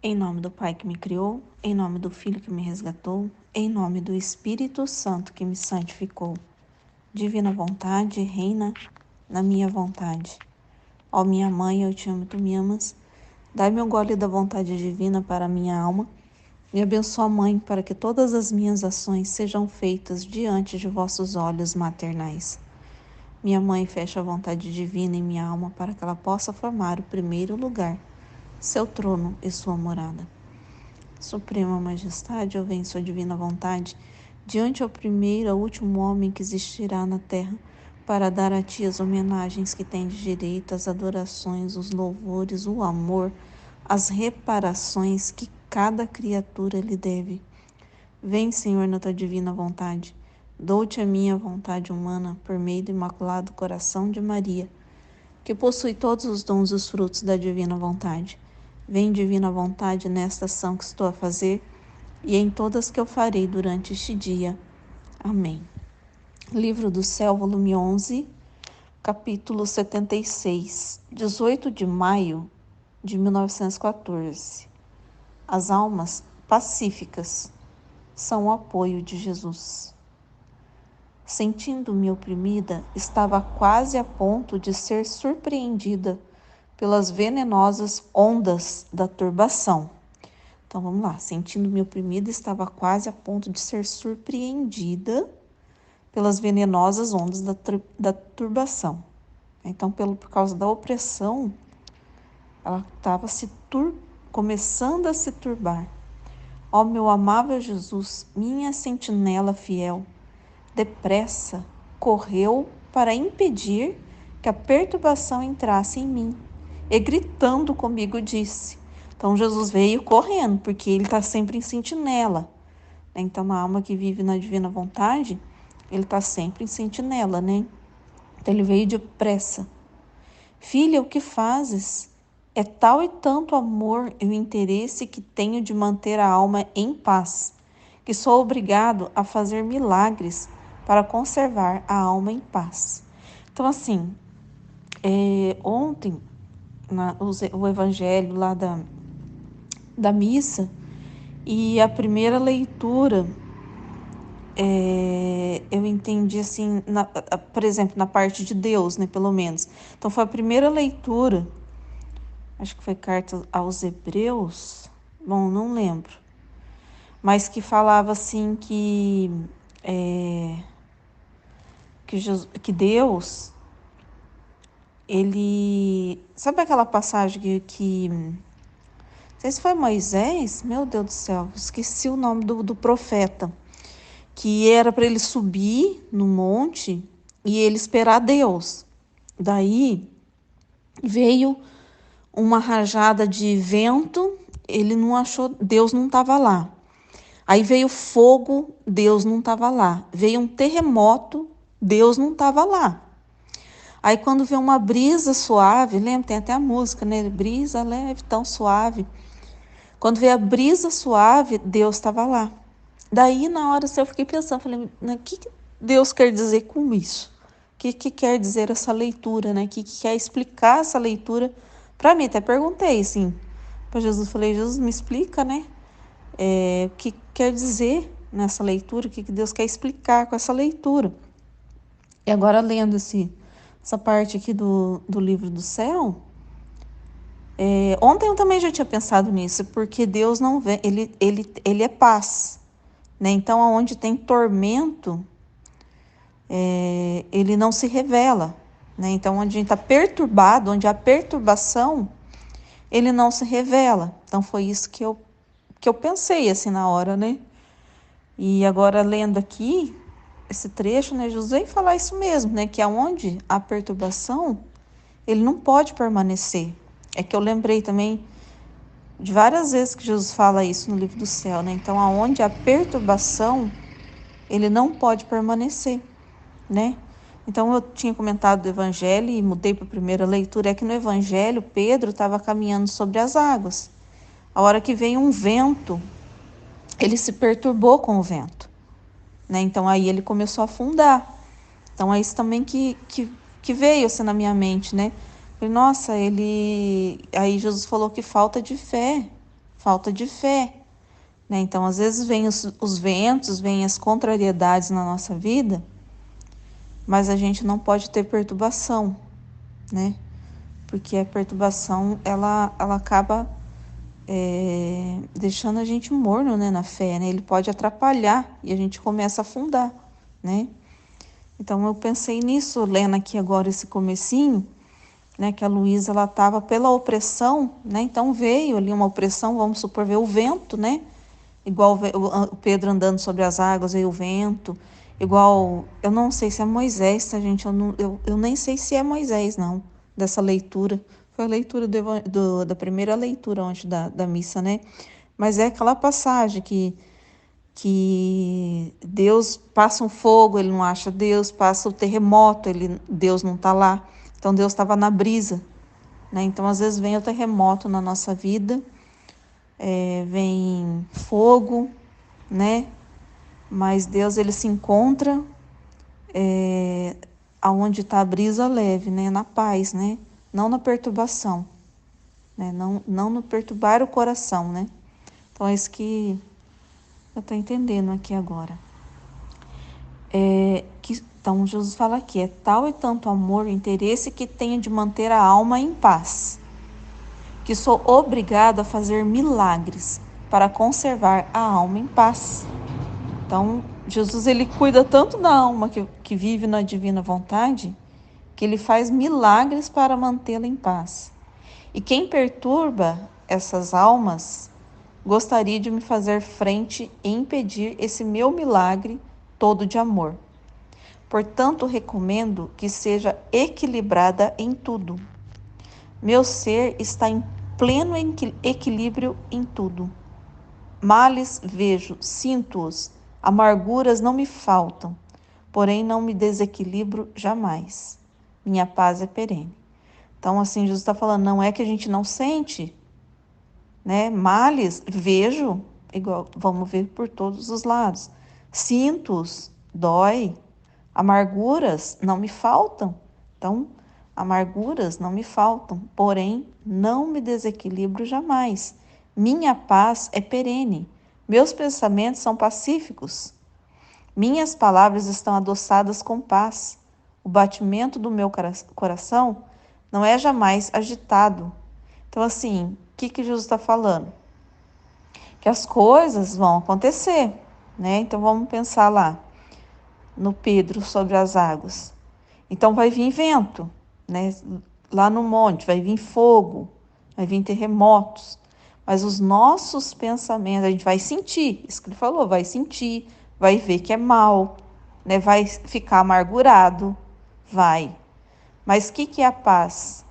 Em nome do Pai que me criou, em nome do Filho que me resgatou, em nome do Espírito Santo que me santificou. Divina vontade, reina na minha vontade. Ó minha mãe, eu te amo, tu me amas. Dai-me um gole da vontade divina para a minha alma. Me abençoa, Mãe, para que todas as minhas ações sejam feitas diante de vossos olhos maternais. Minha mãe, fecha a vontade divina em minha alma para que ela possa formar o primeiro lugar, seu trono e sua morada. Suprema Majestade, eu venho sua divina vontade, diante ao primeiro, ao último homem que existirá na terra, para dar a ti as homenagens que tem de direito, as adorações, os louvores, o amor, as reparações que cada criatura lhe deve. Vem, Senhor, na tua divina vontade. Dou-te a minha vontade humana, por meio do imaculado coração de Maria, que possui todos os dons e os frutos da divina vontade. Vem, divina vontade, nesta ação que estou a fazer e em todas que eu farei durante este dia. Amém. Livro do Céu, volume 11, capítulo 76, 18 de maio de 1914. As almas pacíficas são o apoio de Jesus. Sentindo-me oprimida, estava quase a ponto de ser surpreendida pelas venenosas ondas da turbação. Então vamos lá, sentindo-me oprimida, estava quase a ponto de ser surpreendida pelas venenosas ondas da turbação. Então, por causa da opressão, ela estava começando a se turbar. Ó meu amável Jesus, minha sentinela fiel, depressa correu para impedir que a perturbação entrasse em mim. E gritando comigo disse. Então Jesus veio correndo, porque ele está sempre em sentinela. Então uma alma que vive na divina vontade, ele está sempre em sentinela, né? Então ele veio depressa. Filha, o que fazes? É tal e tanto amor e o interesse que tenho de manter a alma em paz, que sou obrigado a fazer milagres para conservar a alma em paz. Então assim, ontem o evangelho lá da missa e a primeira leitura, eu entendi assim, por exemplo, na parte de Deus, né, pelo menos. Então foi a primeira leitura, acho que foi carta aos Hebreus, bom, não lembro, mas que falava assim que Deus, ele, sabe aquela passagem não sei se foi Moisés, meu Deus do céu, esqueci o nome do profeta, que era para ele subir no monte e ele esperar Deus. Daí veio uma rajada de vento, ele não achou, Deus não estava lá. Aí veio fogo, Deus não estava lá. Veio um terremoto, Deus não estava lá. Aí quando veio uma brisa suave, lembra, tem até a música, né? Brisa leve, tão suave. Quando veio a brisa suave, Deus estava lá. Daí, na hora, eu fiquei pensando, falei, o que Deus quer dizer com isso? O que quer dizer essa leitura, né? O que quer explicar essa leitura? Para mim, até perguntei, assim, para Jesus, falei, Jesus, me explica, né? O que quer dizer nessa leitura, o que Deus quer explicar com essa leitura. E agora, lendo essa parte aqui do livro do céu, ontem eu também já tinha pensado nisso, porque Deus não vem, ele é paz, né? Então, onde tem tormento, ele não se revela, né? Então, onde a gente está perturbado, onde há perturbação, ele não se revela. Então, foi isso que eu pensei, assim, na hora, né? E agora, lendo aqui, esse trecho, né? Jesus vem falar isso mesmo, né? Que aonde há perturbação, ele não pode permanecer. É que eu lembrei também de várias vezes que Jesus fala isso no livro do céu, né? Então, aonde há perturbação, ele não pode permanecer, né? Então, eu tinha comentado do evangelho e mudei para a primeira leitura, é que no evangelho, Pedro estava caminhando sobre as águas. A hora que veio um vento, ele se perturbou com o vento, né? Então, aí ele começou a afundar. Então, é isso também que veio assim na minha mente, né? Falei, nossa, aí Jesus falou que falta de fé. falta de fé, né? Então, às vezes vem os ventos, vem as contrariedades na nossa vida, mas a gente não pode ter perturbação, né? Porque a perturbação, ela acaba deixando a gente morno, né, na fé, né? Ele pode atrapalhar e a gente começa a afundar, né? Então eu pensei nisso, lendo aqui agora esse comecinho, né, que a Luísa, ela estava pela opressão, né? Então veio ali uma opressão, vamos supor, veio o vento, né? Igual o Pedro andando sobre as águas, veio o vento, igual, eu não sei se é Moisés, tá, gente? Eu nem sei se é Moisés, não, dessa leitura. Foi a leitura da primeira leitura antes da missa, né? Mas é aquela passagem que Deus passa um fogo, ele não acha Deus, passa o terremoto, Deus não está lá. Então Deus estava na brisa, né? Então às vezes vem o terremoto na nossa vida, vem fogo, né? Mas Deus, ele se encontra aonde está a brisa leve, né? Na paz, né? Não na perturbação, né? Não no perturbar o coração, né? Então é isso que eu estou entendendo aqui agora. Então Jesus fala aqui, é tal e tanto amor, interesse que tenho de manter a alma em paz, que sou obrigado a fazer milagres para conservar a alma em paz. Então, Jesus, ele cuida tanto da alma que vive na divina vontade, que ele faz milagres para mantê-la em paz. E quem perturba essas almas gostaria de me fazer frente e impedir esse meu milagre todo de amor. Portanto, recomendo que seja equilibrada em tudo. Meu ser está em pleno equilíbrio em tudo. Males vejo, sinto-os, amarguras não me faltam, porém não me desequilibro jamais. Minha paz é perene. Então, assim, Jesus está falando, não é que a gente não sente, né? Males vejo, igual, vamos ver por todos os lados. Sinto-os, dói. Amarguras não me faltam. Então, amarguras não me faltam, porém não me desequilibro jamais. Minha paz é perene. Meus pensamentos são pacíficos. Minhas palavras estão adoçadas com paz. O batimento do meu coração não é jamais agitado. Então, assim, o que Jesus está falando? Que as coisas vão acontecer, né? Então, vamos pensar lá no Pedro sobre as águas. Então vai vir vento, né? Lá no monte vai vir fogo, vai vir terremotos. Mas os nossos pensamentos, a gente vai sentir, isso que ele falou, vai sentir, vai ver que é mal, né? Vai ficar amargurado, vai. Mas o que é a paz,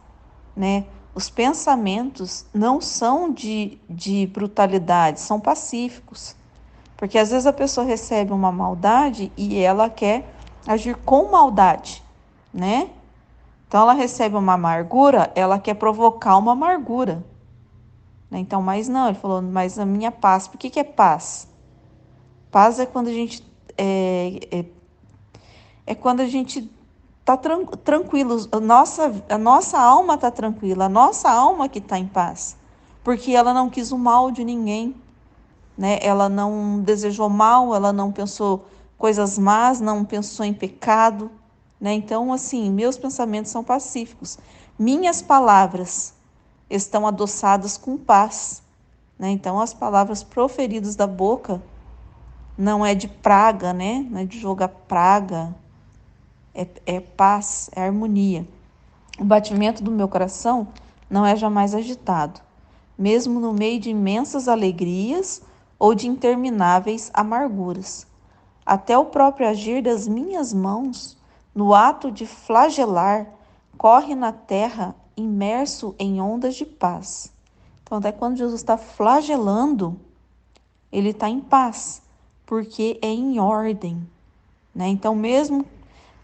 né? Os pensamentos não são de brutalidade, são pacíficos. Porque às vezes a pessoa recebe uma maldade e ela quer agir com maldade, né? Então ela recebe uma amargura, ela quer provocar uma amargura, né? Então, mas não, ele falou, mas a minha paz, por que é paz? Paz é quando a gente quando a gente tá tranquilo, a nossa alma tá tranquila, a nossa alma que tá em paz, porque ela não quis o mal de ninguém, né? Ela não desejou mal, ela não pensou coisas más, não pensou em pecado, né? Então, assim, meus pensamentos são pacíficos. Minhas palavras estão adoçadas com paz, né? Então, as palavras proferidas da boca não é de praga, né? Não é de jogar praga, é paz, é harmonia. O batimento do meu coração não é jamais agitado, mesmo no meio de imensas alegrias ou de intermináveis amarguras. Até o próprio agir das minhas mãos, no ato de flagelar, corre na terra imerso em ondas de paz. Então, até quando Jesus está flagelando, ele está em paz, porque é em ordem, né? Então, mesmo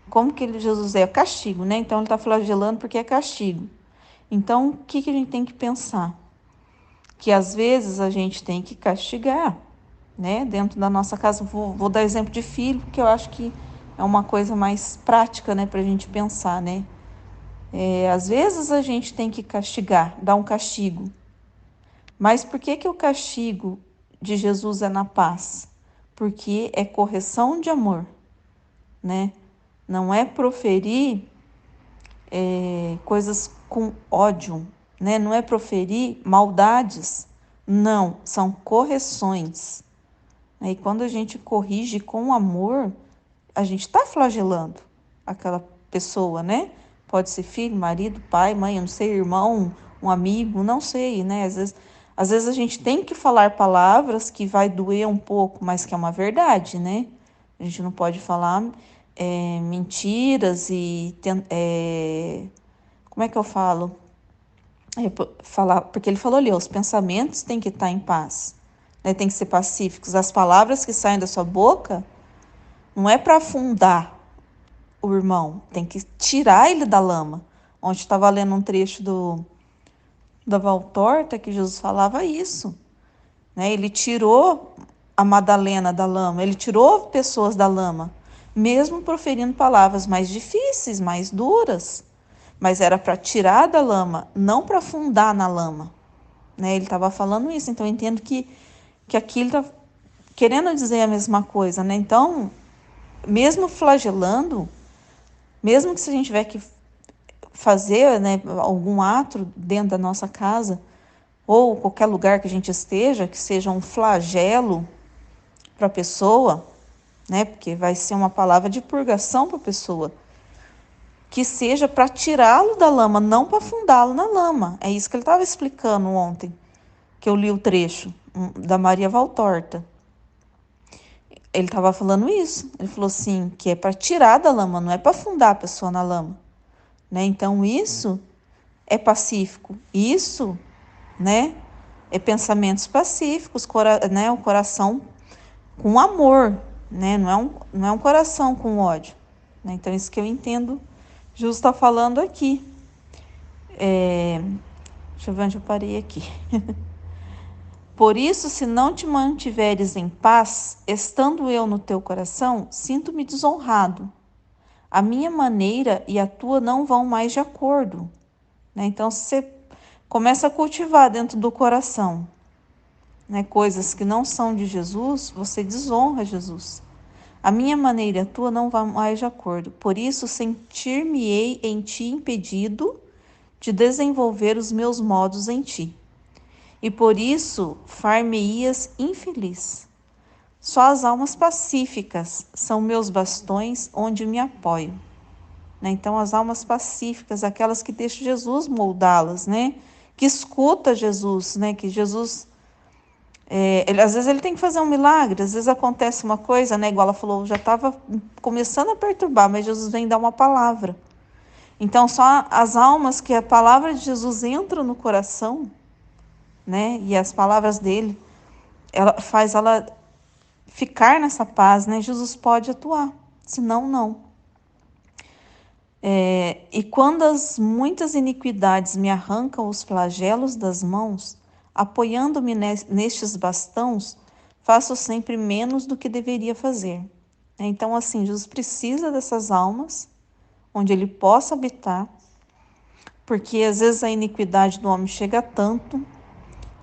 como que Jesus é castigo, né? Então, ele está flagelando porque é castigo. Então, o que a gente tem que pensar? Que às vezes a gente tem que castigar, né? Dentro da nossa casa, vou dar exemplo de filho, que eu acho que é uma coisa mais prática, né? Para a gente pensar, né? Às vezes a gente tem que castigar, dar um castigo. Mas por que o castigo de Jesus é na paz? Porque é correção de amor, né? Não é proferir coisas com ódio, né? Não é proferir maldades, não, são correções. E quando a gente corrige com amor, a gente está flagelando aquela pessoa, né? Pode ser filho, marido, pai, mãe, eu não sei, irmão, um amigo, não sei, né? Às vezes a gente tem que falar palavras que vai doer um pouco, mas que é uma verdade, né? A gente não pode falar mentiras e como é que eu falo? Falar, porque ele falou ali, os pensamentos têm que estar em paz, né? Tem que ser pacíficos. As palavras que saem da sua boca não é para afundar o irmão, tem que tirar ele da lama. Ontem estava lendo um trecho da Valtorta que Jesus falava isso, né? Ele tirou a Madalena da lama, ele tirou pessoas da lama, mesmo proferindo palavras mais difíceis, mais duras, mas era para tirar da lama, não para afundar na lama, né? Ele estava falando isso, então eu entendo que aqui ele está querendo dizer a mesma coisa, né? Então, mesmo flagelando, mesmo que se a gente tiver que fazer, né, algum ato dentro da nossa casa, ou qualquer lugar que a gente esteja, que seja um flagelo para a pessoa, né, porque vai ser uma palavra de purgação para a pessoa, que seja para tirá-lo da lama, não para afundá-lo na lama. É isso que ele estava explicando ontem, que eu li o trecho da Maria Valtorta. Ele estava falando isso, ele falou assim, que é para tirar da lama, não é para afundar a pessoa na lama, né? Então isso é pacífico, isso, né, é pensamentos pacíficos, né, o coração com amor, né, não é um coração com ódio, né? Então isso que eu entendo, Jesus está falando aqui. Deixa eu ver onde eu parei aqui. Por isso, se não te mantiveres em paz, estando eu no teu coração, sinto-me desonrado. A minha maneira e a tua não vão mais de acordo, né? Então, você começa a cultivar dentro do coração, né, coisas que não são de Jesus, você desonra Jesus. A minha maneira e a tua não vão mais de acordo. Por isso, sentir-me-ei em ti impedido de desenvolver os meus modos em ti. E por isso far-me-ias infeliz. Só as almas pacíficas são meus bastões onde me apoio, né? Então as almas pacíficas, aquelas que deixam Jesus moldá-las, né? Que escuta Jesus, né? Que Jesus, às vezes ele tem que fazer um milagre, às vezes acontece uma coisa, né? Igual ela falou, já estava começando a perturbar, mas Jesus vem dar uma palavra. Então só as almas que a palavra de Jesus entra no coração, né? E as palavras dele, ela faz ela ficar nessa paz, né? Jesus pode atuar, senão não. E quando as muitas iniquidades me arrancam os flagelos das mãos, apoiando-me nestes bastões, faço sempre menos do que deveria fazer. Então, assim, Jesus precisa dessas almas, onde ele possa habitar, porque às vezes a iniquidade do homem chega a tanto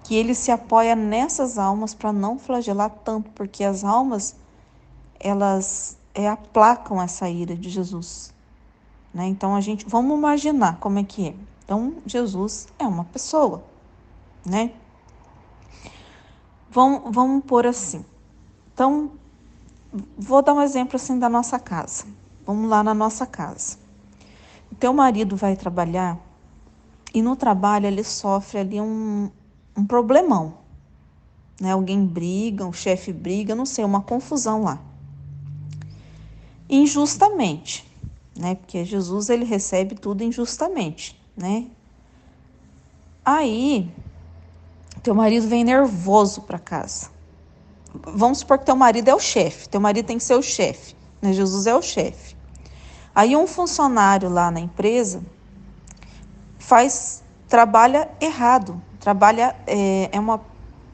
que ele se apoia nessas almas para não flagelar tanto, porque as almas, elas aplacam essa ira de Jesus, né? Então, vamos imaginar como é que é. Então, Jesus é uma pessoa, né? Vamos pôr assim. Então, vou dar um exemplo assim da nossa casa. Vamos lá na nossa casa. O teu marido vai trabalhar e no trabalho ele sofre ali um problemão, né? Alguém briga, o chefe briga, não sei, uma confusão lá. Injustamente, né? Porque Jesus, ele recebe tudo injustamente, né? Aí, teu marido vem nervoso para casa. Vamos supor que teu marido é o chefe, teu marido tem que ser o chefe, né? Jesus é o chefe. Aí um funcionário lá na empresa trabalha errado,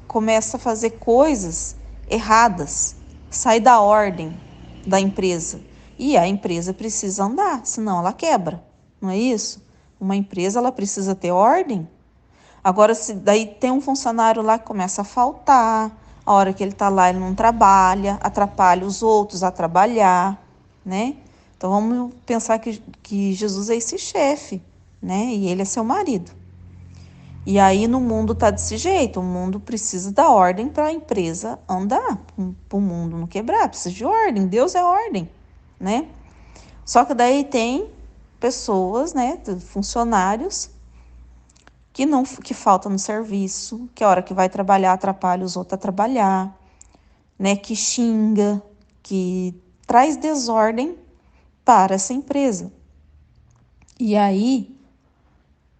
começa a fazer coisas erradas, sai da ordem da empresa. E a empresa precisa andar, senão ela quebra, não é isso? Uma empresa, ela precisa ter ordem. Agora, se daí tem um funcionário lá que começa a faltar, a hora que ele está lá, ele não trabalha, atrapalha os outros a trabalhar, né? Então, vamos pensar que Jesus é esse chefe, né? E ele é seu marido. E aí, no mundo tá desse jeito, o mundo precisa da ordem para a empresa andar, para o mundo não quebrar, precisa de ordem, Deus é ordem, né? Só que daí tem pessoas, né, funcionários, que falta no serviço, que a hora que vai trabalhar atrapalha os outros a trabalhar, né, que xinga, que traz desordem para essa empresa. E aí,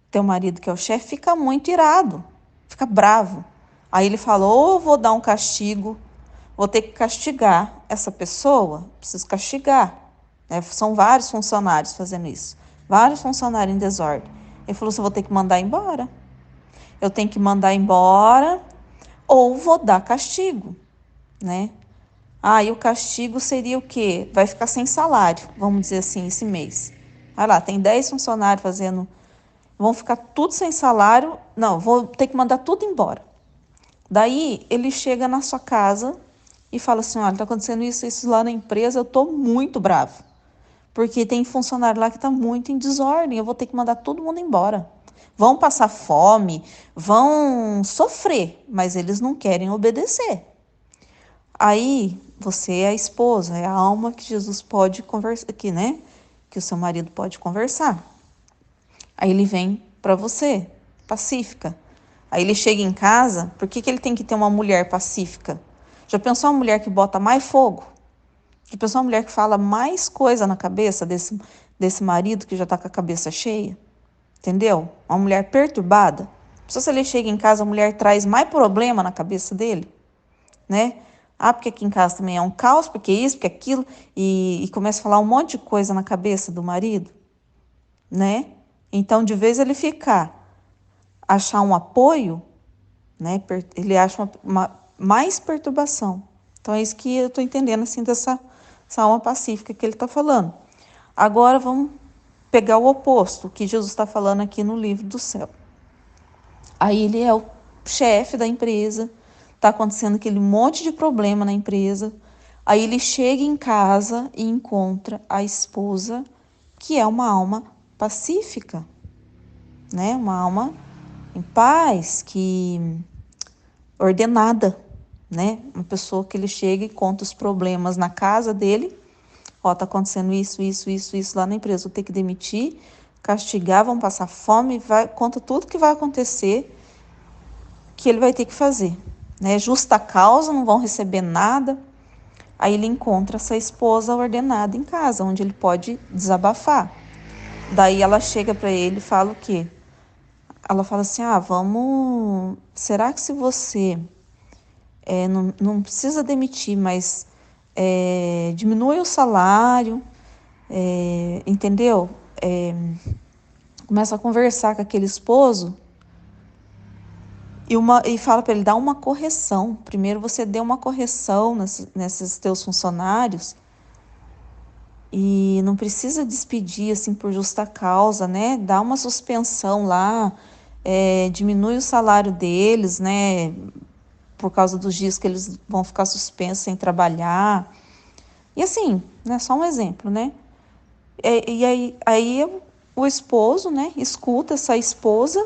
teu marido, que é o chefe, fica muito irado, fica bravo. Aí ele falou: ou eu vou dar um castigo, vou ter que castigar essa pessoa, preciso castigar. Né? São vários funcionários fazendo isso, vários funcionários em desordem. Ele falou assim: vou ter que mandar embora. Eu tenho que mandar embora ou vou dar castigo, né? E o castigo seria o quê? Vai ficar sem salário, vamos dizer assim, esse mês. Vai lá, tem 10 funcionários fazendo, vão ficar tudo sem salário. Não, vou ter que mandar tudo embora. Daí ele chega na sua casa e fala assim: olha, está acontecendo isso lá na empresa, eu estou muito bravo. Porque tem funcionário lá que está muito em desordem, eu vou ter que mandar todo mundo embora. Vão passar fome, vão sofrer, mas eles não querem obedecer. Aí você é a esposa, é a alma que Jesus pode conversar, aqui, né? Que o seu marido pode conversar. Aí ele vem para você, pacífica. Aí ele chega em casa, por que ele tem que ter uma mulher pacífica? Já pensou uma mulher que bota mais fogo? Já pensou uma mulher que fala mais coisa na cabeça desse marido que já está com a cabeça cheia? Entendeu? Uma mulher perturbada. Se ele chega em casa, a mulher traz mais problema na cabeça dele, né? Porque aqui em casa também é um caos, porque isso, porque aquilo, e começa a falar um monte de coisa na cabeça do marido, né? Então, de vez ele achar um apoio, né? Ele acha mais perturbação. Então, é isso que eu estou entendendo, assim, dessa alma pacífica que ele está falando. Agora, vamos pegar o oposto, que Jesus está falando aqui no livro do céu. Aí ele é o chefe da empresa, está acontecendo aquele monte de problema na empresa. Aí ele chega em casa e encontra a esposa, que é uma alma pacífica, né? Uma alma em paz, que ordenada, né? Uma pessoa que ele chega e conta os problemas na casa dele. Tá acontecendo isso lá na empresa, vou ter que demitir, castigar, vão passar fome, conta tudo que vai acontecer, que ele vai ter que fazer, né? Justa causa, não vão receber nada. Aí ele encontra essa esposa ordenada em casa, onde ele pode desabafar. Daí ela chega para ele e fala o quê? Ela fala assim: vamos. Será que se você não precisa demitir, mas diminui o salário, entendeu? Começa a conversar com aquele esposo e fala para ele dar uma correção. Primeiro você dê uma correção nesses teus funcionários e não precisa despedir assim por justa causa, né? Dá uma suspensão lá, diminui o salário deles, né? Por causa dos dias que eles vão ficar suspensos sem trabalhar. E assim, né? Só um exemplo, né? E aí o esposo, né? Escuta essa esposa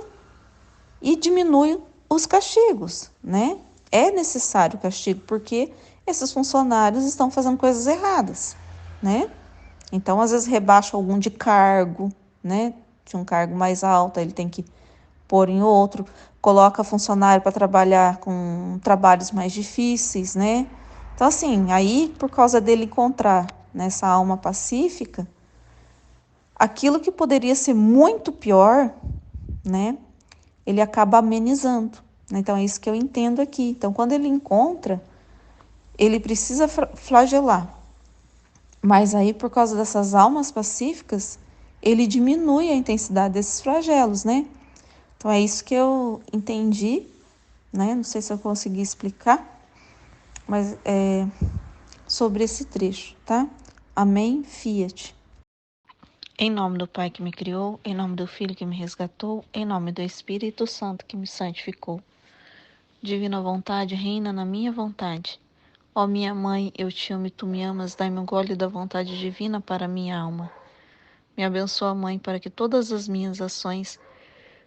e diminui os castigos, né? É necessário o castigo porque esses funcionários estão fazendo coisas erradas, né? Então, às vezes, rebaixa algum de cargo, né? De um cargo mais alto, ele tem que pôr em outro. Coloca funcionário para trabalhar com trabalhos mais difíceis, né? Então, assim, aí, por causa dele encontrar nessa alma pacífica, aquilo que poderia ser muito pior, né? Ele acaba amenizando. Então, é isso que eu entendo aqui. Então, quando ele encontra, ele precisa flagelar. Mas aí, por causa dessas almas pacíficas, ele diminui a intensidade desses flagelos, né? Então, é isso que eu entendi, né? Não sei se eu consegui explicar, mas sobre esse trecho, tá? Amém, Fiat. Em nome do Pai que me criou, em nome do Filho que me resgatou, em nome do Espírito Santo que me santificou. Divina vontade, reina na minha vontade. Ó minha mãe, eu te amo e tu me amas, dai-me um gole da vontade divina para minha alma. Me abençoa, Mãe, para que todas as minhas ações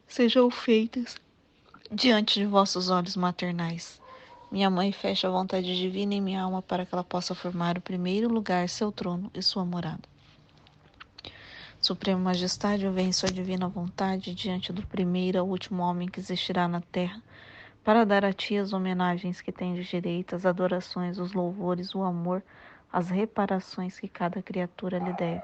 sejam feitas diante de vossos olhos maternais. Minha Mãe, fecha a vontade divina em minha alma para que ela possa formar o primeiro lugar, seu trono e sua morada. Suprema Majestade, eu venho em sua divina vontade diante do primeiro e último homem que existirá na terra, para dar a ti as homenagens que tendes direito, as adorações, os louvores, o amor, as reparações que cada criatura lhe deve.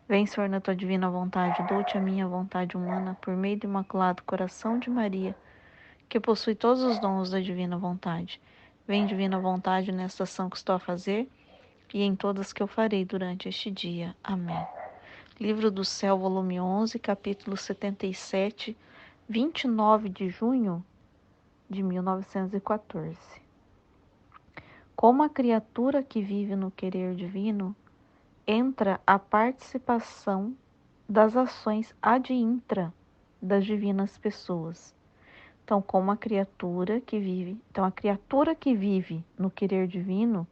Vem, Senhor, na tua divina vontade, dou-te a minha vontade humana, por meio do imaculado coração de Maria, que possui todos os dons da divina vontade. Vem, divina vontade, nesta ação que estou a fazer e em todas que eu farei durante este dia. Amém. Livro do Céu, volume 11, capítulo 77, 29 de junho de 1914. Como a criatura que vive no querer divino, entra a participação das ações ad intra das divinas pessoas. Então, como a criatura que vive no querer divino,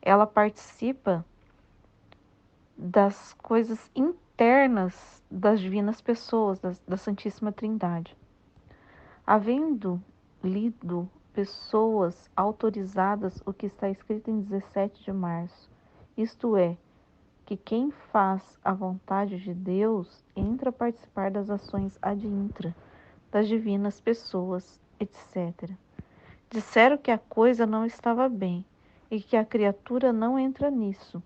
ela participa das coisas internas das divinas pessoas, da Santíssima Trindade. Havendo lido pessoas autorizadas o que está escrito em 17 de março, isto é, que quem faz a vontade de Deus entra a participar das ações ad intra, das divinas pessoas, etc. Disseram que a coisa não estava bem e que a criatura não entra nisso.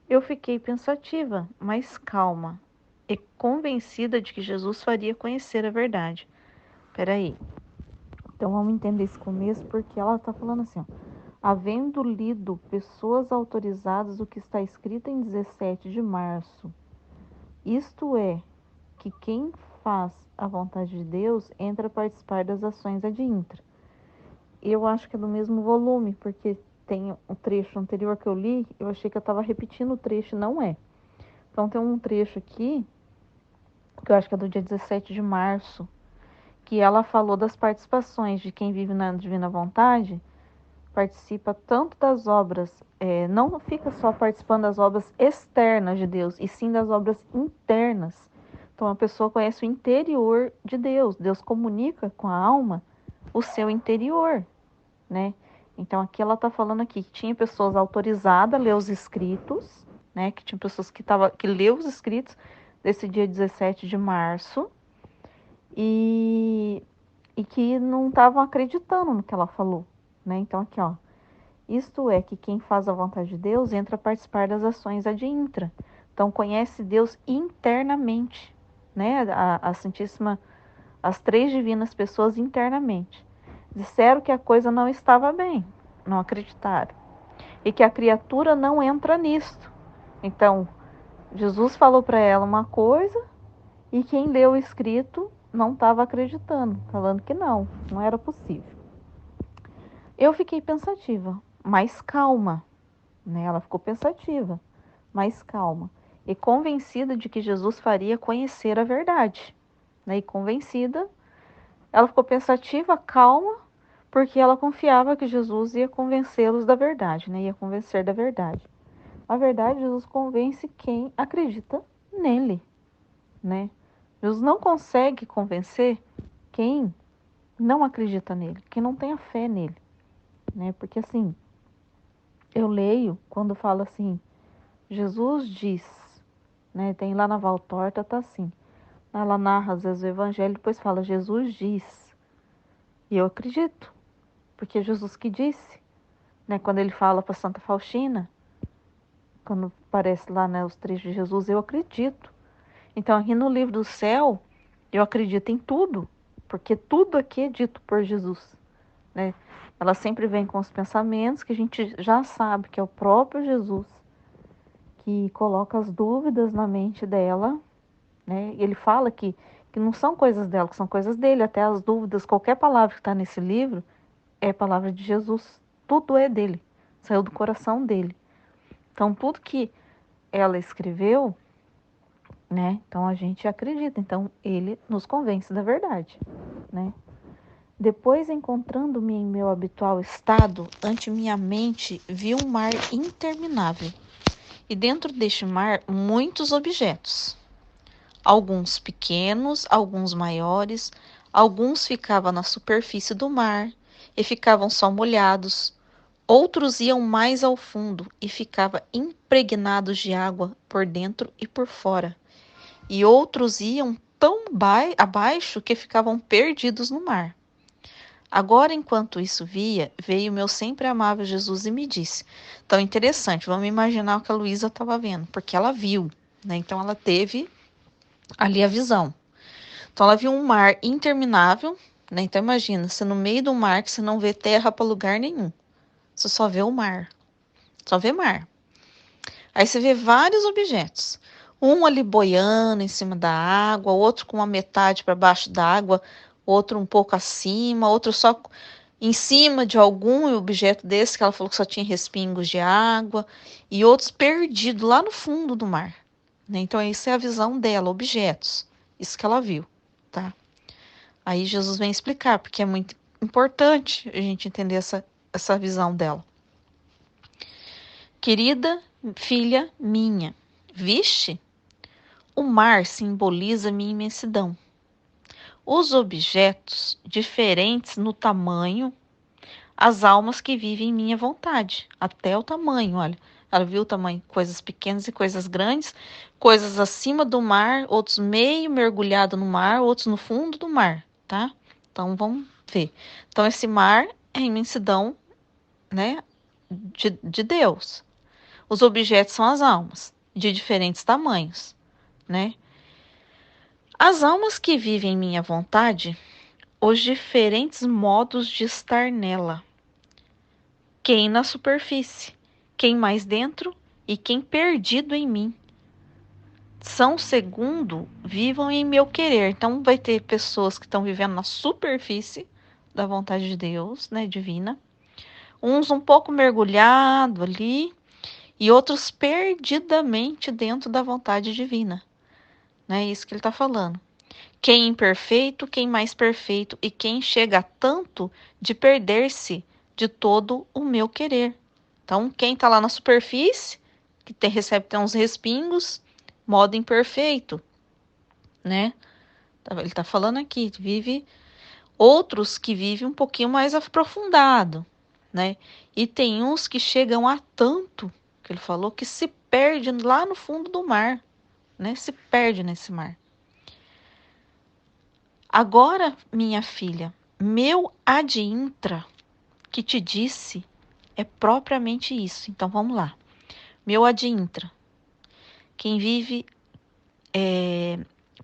Eu fiquei pensativa, mas calma e convencida de que Jesus faria conhecer a verdade. Peraí. Então vamos entender esse começo porque ela está falando assim, ó. Havendo lido pessoas autorizadas o que está escrito em 17 de março, isto é, que quem faz a vontade de Deus entra a participar das ações ad intra. Eu acho que é do mesmo volume, porque tem um trecho anterior que eu li, eu achei que eu estava repetindo o trecho, não é. Então tem um trecho aqui, que eu acho que é do dia 17 de março, que ela falou das participações de quem vive na divina vontade, participa tanto das obras, não fica só participando das obras externas de Deus, e sim das obras internas. Então a pessoa conhece o interior de Deus, Deus comunica com a alma o seu interior, né? Então aqui ela está falando aqui que tinha pessoas autorizadas a ler os escritos, né? Que tinha pessoas que leu os escritos desse dia 17 de março e que não estavam acreditando no que ela falou, né? Então aqui, ó, isto é que quem faz a vontade de Deus entra a participar das ações ad intra. Então conhece Deus internamente, né? A Santíssima, as três divinas pessoas internamente. Disseram que a coisa não estava bem, não acreditaram. E que a criatura não entra nisto. Então, Jesus falou para ela uma coisa e quem leu o escrito não estava acreditando, falando que não era possível. Eu fiquei pensativa, mas calma, né? Ela ficou pensativa, mas calma. E convencida de que Jesus faria conhecer a verdade, né? E convencida, ela ficou pensativa, calma, porque ela confiava que Jesus ia convencê-los da verdade, né? Ia convencer da verdade. Na verdade, Jesus convence quem acredita nele, né? Jesus não consegue convencer quem não acredita nele, quem não tem a fé nele, né? Porque assim, eu leio quando fala assim, Jesus diz, né? Tem lá na Valtorta, tá assim. Ela narra às vezes o evangelho, depois fala Jesus diz. E eu acredito, porque é Jesus que disse, né? Quando ele fala para Santa Faustina, quando aparece lá, né, os trechos de Jesus, eu acredito. Então aqui no livro do céu, eu acredito em tudo, porque tudo aqui é dito por Jesus, né? Ela sempre vem com os pensamentos que a gente já sabe que é o próprio Jesus que coloca as dúvidas na mente dela, né? E ele fala que não são coisas dela, que são coisas dele. Até as dúvidas, qualquer palavra que está nesse livro é palavra de Jesus. Tudo é dele, saiu do coração dele. Então tudo que ela escreveu né? Então a gente acredita, então ele nos convence da verdade, né? Depois, encontrando-me em meu habitual estado, ante minha mente vi um mar interminável, e dentro deste mar muitos objetos, alguns pequenos, alguns maiores, alguns ficavam na superfície do mar e ficavam só molhados, outros iam mais ao fundo e ficavam impregnados de água por dentro e por fora, e outros iam tão abaixo que ficavam perdidos no mar. Agora, enquanto isso via, veio meu sempre amável Jesus e me disse. Então, interessante, vamos imaginar o que a Luísa estava vendo, porque ela viu, né? Então, ela teve ali a visão. Então, ela viu um mar interminável, né? Então, imagina, você no meio do mar que você não vê terra para lugar nenhum. Você só vê o mar, só vê mar. Aí você vê vários objetos. Um ali boiando em cima da água, outro com uma metade para baixo da água, outro um pouco acima, outro só em cima de algum objeto desse, que ela falou que só tinha respingos de água, e outros perdidos lá no fundo do mar, né? Então, essa é a visão dela, objetos, isso que ela viu, tá? Aí Jesus vem explicar, porque é muito importante a gente entender essa visão dela. Querida filha minha, viste? O mar simboliza minha imensidão. Os objetos, diferentes no tamanho, as almas que vivem em minha vontade, até o tamanho, olha. Ela viu o tamanho, coisas pequenas e coisas grandes, coisas acima do mar, outros meio mergulhado no mar, outros no fundo do mar, tá? Então vamos ver. Então esse mar é a imensidão, né, de Deus. Os objetos são as almas, de diferentes tamanhos, né? As almas que vivem em minha vontade, os diferentes modos de estar nela. Quem na superfície, quem mais dentro e quem perdido em mim. São segundo, vivam em meu querer. Então vai ter pessoas que estão vivendo na superfície da vontade de Deus, né, divina. Uns um pouco mergulhado ali e outros perdidamente dentro da vontade divina. Né? Isso que ele está falando. Quem imperfeito, quem mais perfeito e quem chega a tanto de perder-se de todo o meu querer. Então, quem está lá na superfície, que recebe uns respingos, modo imperfeito, né? Ele está falando aqui, vive outros que vivem um pouquinho mais aprofundado, né? E tem uns que chegam a tanto, que ele falou, que se perde lá no fundo do mar, né? Se perde nesse mar. Agora, minha filha, meu ad intra, que te disse, é propriamente isso. Então, vamos lá. Meu ad intra, quem vive,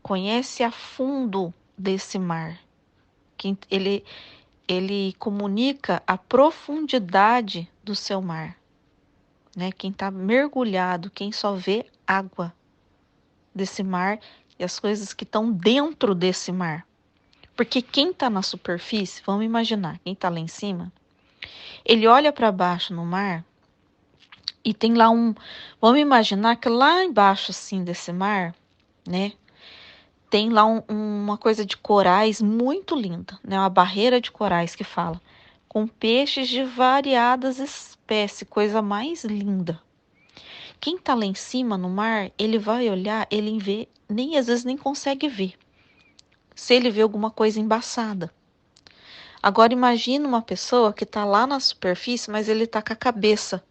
conhece a fundo desse mar. Ele comunica a profundidade do seu mar. Né? Quem está mergulhado, quem só vê água desse mar e as coisas que estão dentro desse mar. Porque quem está na superfície, vamos imaginar, quem está lá em cima, ele olha para baixo no mar e tem lá vamos imaginar que lá embaixo assim desse mar, né, tem lá uma coisa de corais muito linda, né, uma barreira de corais que fala, com peixes de variadas espécies, coisa mais linda. Quem está lá em cima no mar, ele vai olhar, ele vê, nem às vezes nem consegue ver. Se ele vê alguma coisa embaçada. Agora imagina uma pessoa que está lá na superfície, mas ele está com a cabeça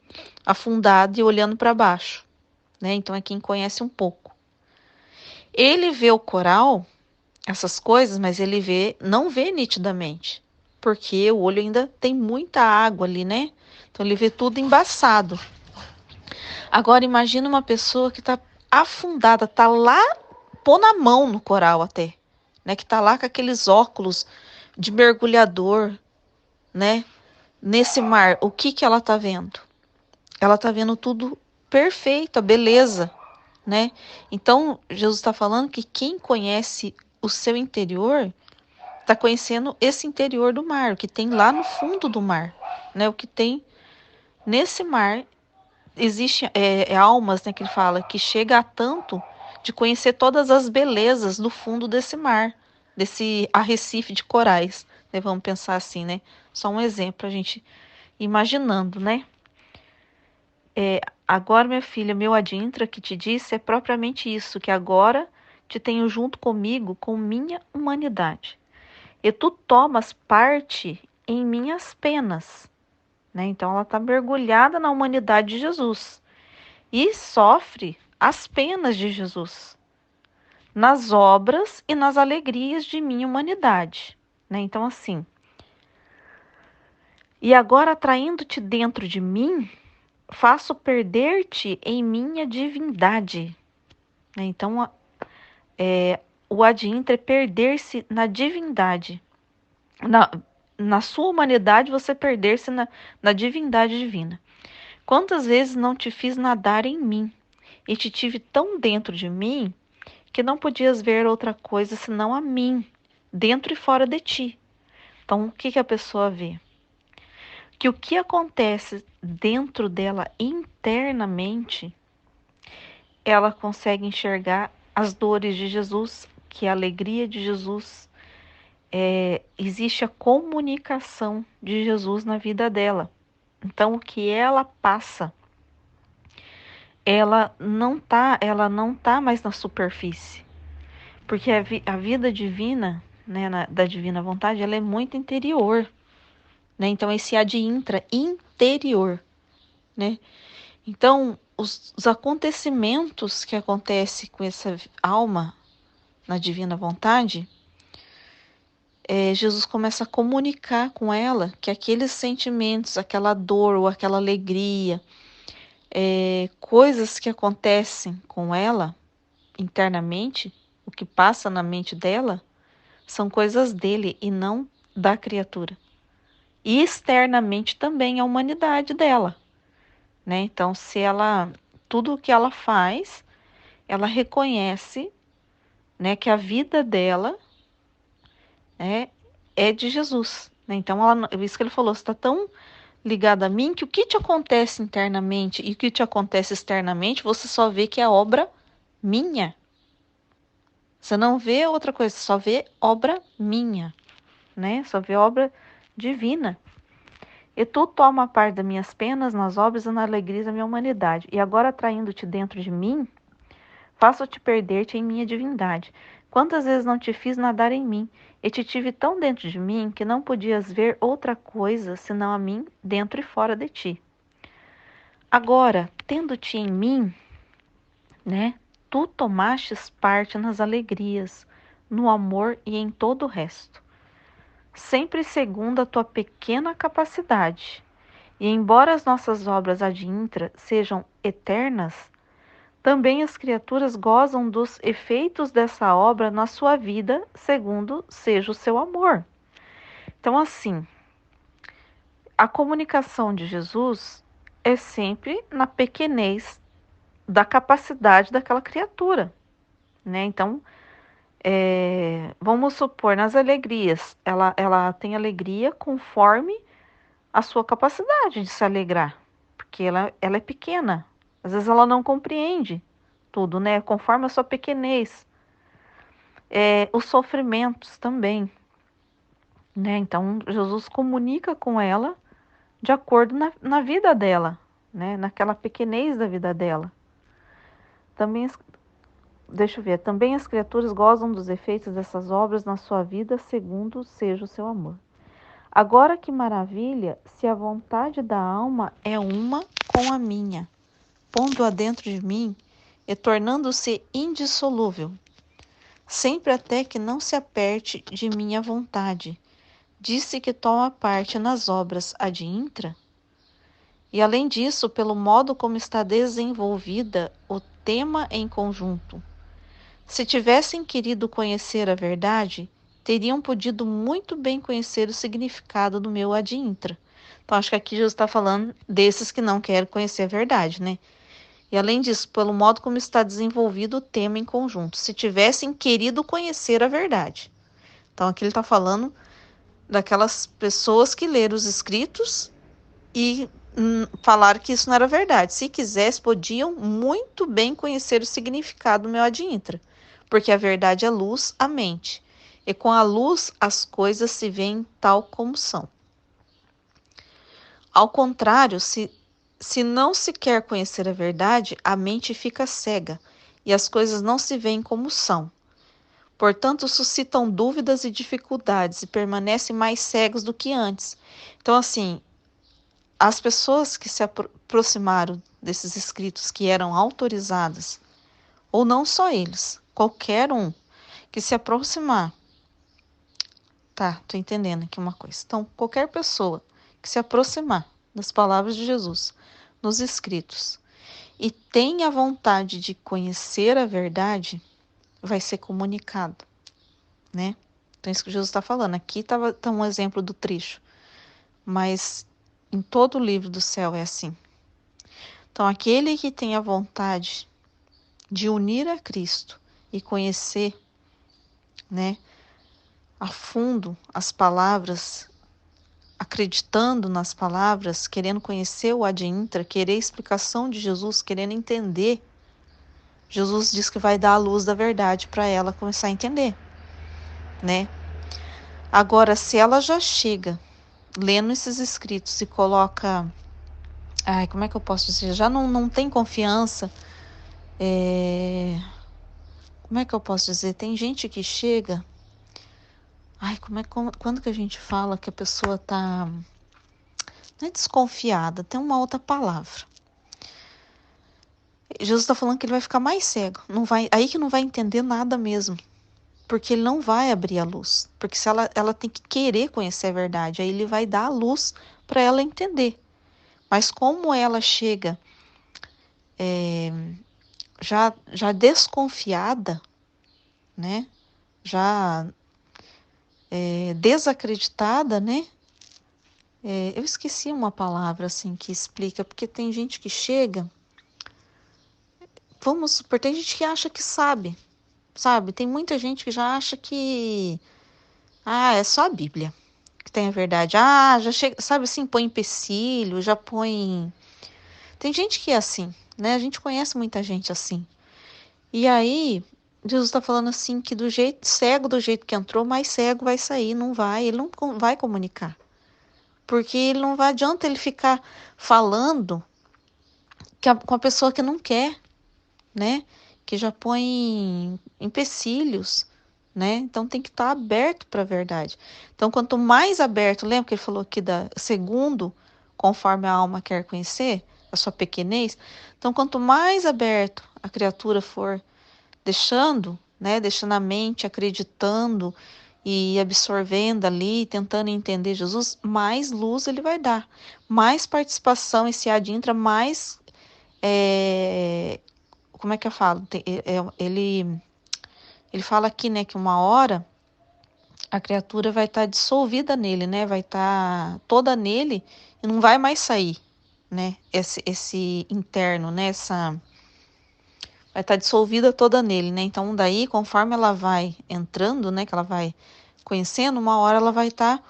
afundada e olhando para baixo, né? Então é quem conhece um pouco. Ele vê o coral, essas coisas, mas ele não vê nitidamente, porque o olho ainda tem muita água ali, né? Então ele vê tudo embaçado. Agora imagina uma pessoa que está afundada, está lá, pôr na mão no coral até, né? Que está lá com aqueles óculos de mergulhador, né? Nesse mar, o que ela tá vendo? Ela tá vendo tudo perfeito, a beleza, né? Então, Jesus está falando que quem conhece o seu interior está conhecendo esse interior do mar, o que tem lá no fundo do mar, né? O que tem nesse mar. Existe almas, né, que ele fala, que chega a tanto de conhecer todas as belezas do fundo desse mar, desse arrecife de corais, né? Vamos pensar assim, né? Só um exemplo, a gente imaginando, né? Agora, minha filha, meu adintra que te disse é propriamente isso, que agora te tenho junto comigo com minha humanidade. E tu tomas parte em minhas penas, né? Então ela está mergulhada na humanidade de Jesus e sofre as penas de Jesus, nas obras e nas alegrias de minha humanidade, né? Então assim, e agora atraindo-te dentro de mim, faço perder-te em minha divindade, né? Então o ad intra é perder-se na divindade, na, na sua humanidade você perder-se na divindade divina. Quantas vezes não te fiz nadar em mim e te tive tão dentro de mim que não podias ver outra coisa senão a mim, dentro e fora de ti. Então, o que a pessoa vê? Que o que acontece dentro dela internamente, ela consegue enxergar as dores de Jesus, que a alegria de Jesus, existe a comunicação de Jesus na vida dela. Então, o que ela passa, ela não tá mais na superfície, porque a vida divina, né, da divina vontade, ela é muito interior, né? Então esse ad intra, interior, né? Então os acontecimentos que acontecem com essa alma na divina vontade, Jesus começa a comunicar com ela que aqueles sentimentos, aquela dor ou aquela alegria, coisas que acontecem com ela internamente, o que passa na mente dela, são coisas dele e não da criatura. E externamente também a humanidade dela, né? Então, tudo o que ela faz, ela reconhece, né, que a vida dela é de Jesus, né? Então, isso que ele falou, você está tão ligada a mim que o que te acontece internamente e o que te acontece externamente, você só vê que é obra minha. Você não vê outra coisa, você só vê obra minha, né? Só vê obra divina. E tu toma parte das minhas penas nas obras e na alegria da minha humanidade. E agora, atraindo-te dentro de mim, faço-te perder-te em minha divindade. Quantas vezes não te fiz nadar em mim, e te tive tão dentro de mim que não podias ver outra coisa senão a mim dentro e fora de ti. Agora, tendo-te em mim, né, tu tomastes parte nas alegrias, no amor e em todo o resto, sempre segundo a tua pequena capacidade. E embora as nossas obras ad intra sejam eternas, também as criaturas gozam dos efeitos dessa obra na sua vida, segundo seja o seu amor. Então, assim, a comunicação de Jesus é sempre na pequenez da capacidade daquela criatura, né? Então, vamos supor, nas alegrias, ela tem alegria conforme a sua capacidade de se alegrar, porque ela é pequena. Às vezes ela não compreende tudo, né? Conforme a sua pequenez. Os sofrimentos também, né? Então Jesus comunica com ela de acordo na vida dela, né? Naquela pequenez da vida dela. Também, deixa eu ver, também as criaturas gozam dos efeitos dessas obras na sua vida, segundo seja o seu amor. Agora que maravilha, se a vontade da alma é uma com a minha, pondo-a dentro de mim e tornando-se indissolúvel, sempre até que não se aperte de minha vontade. Disse que toma parte nas obras ad intra, e além disso, pelo modo como está desenvolvida o tema em conjunto. Se tivessem querido conhecer a verdade, teriam podido muito bem conhecer o significado do meu ad intra. Então, acho que aqui Jesus está falando desses que não querem conhecer a verdade, né? E além disso, pelo modo como está desenvolvido o tema em conjunto. Se tivessem querido conhecer a verdade. Então, aqui ele está falando daquelas pessoas que leram os escritos e falaram que isso não era verdade. Se quisesse, podiam muito bem conhecer o significado do meu ad intra, porque a verdade é luz, a mente. E com a luz as coisas se veem tal como são. Ao contrário, se não se quer conhecer a verdade, a mente fica cega e as coisas não se veem como são. Portanto, suscitam dúvidas e dificuldades e permanecem mais cegos do que antes. Então, assim, as pessoas que se aproximaram desses escritos que eram autorizadas, ou não só eles, qualquer um que se aproximar, tá, tô entendendo aqui uma coisa. Então, qualquer pessoa que se aproximar das palavras de Jesus nos escritos e tenha vontade de conhecer a verdade, vai ser comunicado, né? Então, isso que Jesus está falando. Aqui tá um exemplo do trecho, mas em todo o livro do céu é assim. Então, aquele que tem a vontade de unir a Cristo e conhecer, né, a fundo as palavras, acreditando nas palavras, querendo conhecer o ad intra, querer a explicação de Jesus, querendo entender, Jesus diz que vai dar a luz da verdade para ela começar a entender, né? Agora, se ela já chega lendo esses escritos e coloca, ai, como é que eu posso dizer? Já não tem confiança, como é que eu posso dizer? Tem gente que chega, ai, quando que a gente fala que a pessoa tá, não é desconfiada, tem uma outra palavra. Jesus está falando que ele vai ficar mais cego, não vai, aí que não vai entender nada mesmo, porque ele não vai abrir a luz, porque se ela tem que querer conhecer a verdade, aí ele vai dar a luz para ela entender. Mas como ela chega já desconfiada, né? Já desacreditada, né? Eu esqueci uma palavra assim que explica, porque tem gente que chega, vamos supor, tem gente que acha que sabe? Tem muita gente que já acha que, é só a Bíblia que tem a verdade. Já chega, sabe assim, põe empecilho, já põe. Tem gente que é assim, né? A gente conhece muita gente assim. E aí, Jesus está falando assim que do jeito que entrou, mais cego vai sair, ele não vai comunicar. Porque ele não vai adianta ele ficar falando com a pessoa que não quer, né? Que já põe empecilhos, né? Então tem que estar aberto para a verdade. Então, quanto mais aberto, lembra que ele falou aqui segundo, conforme a alma quer conhecer, a sua pequenez. Então, quanto mais aberto a criatura for deixando, né? Deixando a mente acreditando e absorvendo ali, tentando entender Jesus, mais luz ele vai dar, mais participação esse adintra, mais como é que eu falo? Ele fala aqui, né, que uma hora a criatura vai estar dissolvida nele, né? Vai estar toda nele e não vai mais sair, né? Esse interno, né? Vai estar dissolvida toda nele, né? Então daí, conforme ela vai entrando, né? Que ela vai conhecendo, uma hora ela vai estar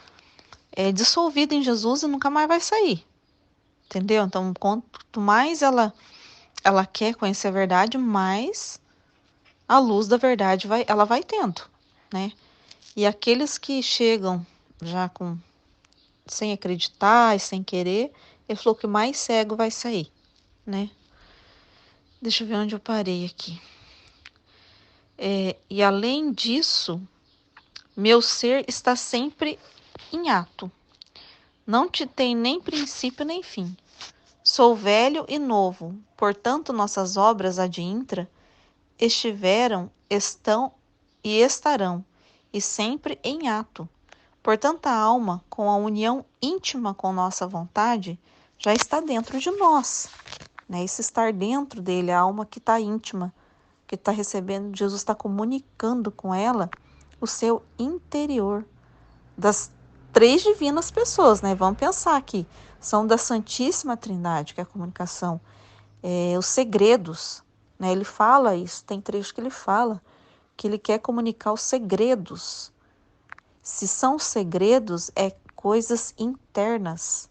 dissolvida em Jesus e nunca mais vai sair, entendeu? Então, quanto mais ela quer conhecer a verdade, mais a luz da verdade ela vai tendo, né? E aqueles que chegam já sem acreditar e sem querer, ele falou que mais cego vai sair, né? Deixa eu ver onde eu parei aqui. E além disso, meu ser está sempre em ato. Não te tem nem princípio nem fim. Sou velho e novo, portanto nossas obras ad intra estiveram, estão e estarão, e sempre em ato. Portanto, a alma, com a união íntima com nossa vontade, já está dentro de nós. Né? Esse estar dentro dele, a alma que está íntima, que está recebendo, Jesus está comunicando com ela o seu interior, das três divinas pessoas, né? Vamos pensar aqui, são da Santíssima Trindade, que é a comunicação, os segredos, né? Ele fala isso, tem trecho que ele fala, que ele quer comunicar os segredos. Se são segredos, é coisas internas,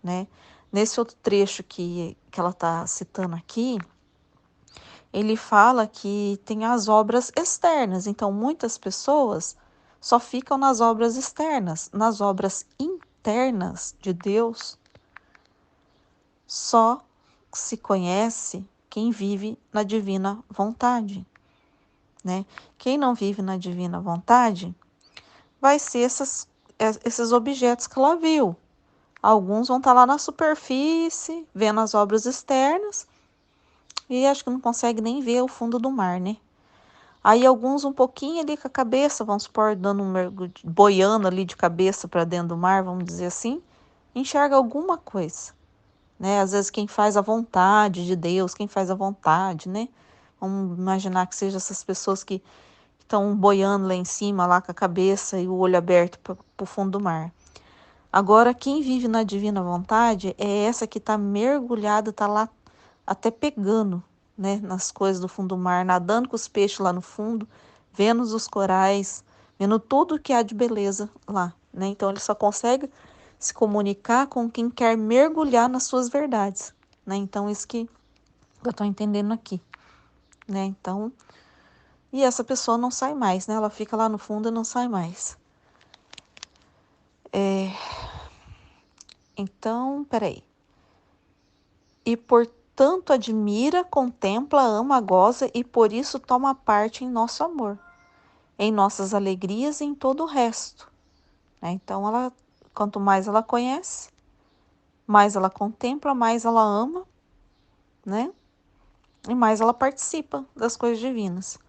né? Nesse outro trecho que ela está citando aqui, ele fala que tem as obras externas. Então, muitas pessoas só ficam nas obras externas. Nas obras internas de Deus, só se conhece quem vive na divina vontade, né? Quem não vive na divina vontade vai ser esses objetos que ela viu. Alguns vão estar lá na superfície, vendo as obras externas, e acho que não consegue nem ver o fundo do mar, né? Aí alguns um pouquinho ali com a cabeça, vamos supor, dando um mergulho, boiando ali de cabeça para dentro do mar, vamos dizer assim, enxerga alguma coisa, né? Às vezes quem faz a vontade de Deus, quem faz a vontade, né? Vamos imaginar que sejam essas pessoas que estão boiando lá em cima, lá com a cabeça e o olho aberto para o fundo do mar. Agora, quem vive na divina vontade é essa que está mergulhada, está lá até pegando, né, nas coisas do fundo do mar, nadando com os peixes lá no fundo, vendo os corais, vendo tudo que há de beleza lá, né? Então, ele só consegue se comunicar com quem quer mergulhar nas suas verdades, né? Então, isso que eu estou entendendo aqui, né? Então, e essa pessoa não sai mais, né? Ela fica lá no fundo e não sai mais. Então, peraí. E portanto admira, contempla, ama, goza e por isso toma parte em nosso amor, em nossas alegrias e em todo o resto, né? Então, quanto mais ela conhece, mais ela contempla, mais ela ama, né? E mais ela participa das coisas divinas.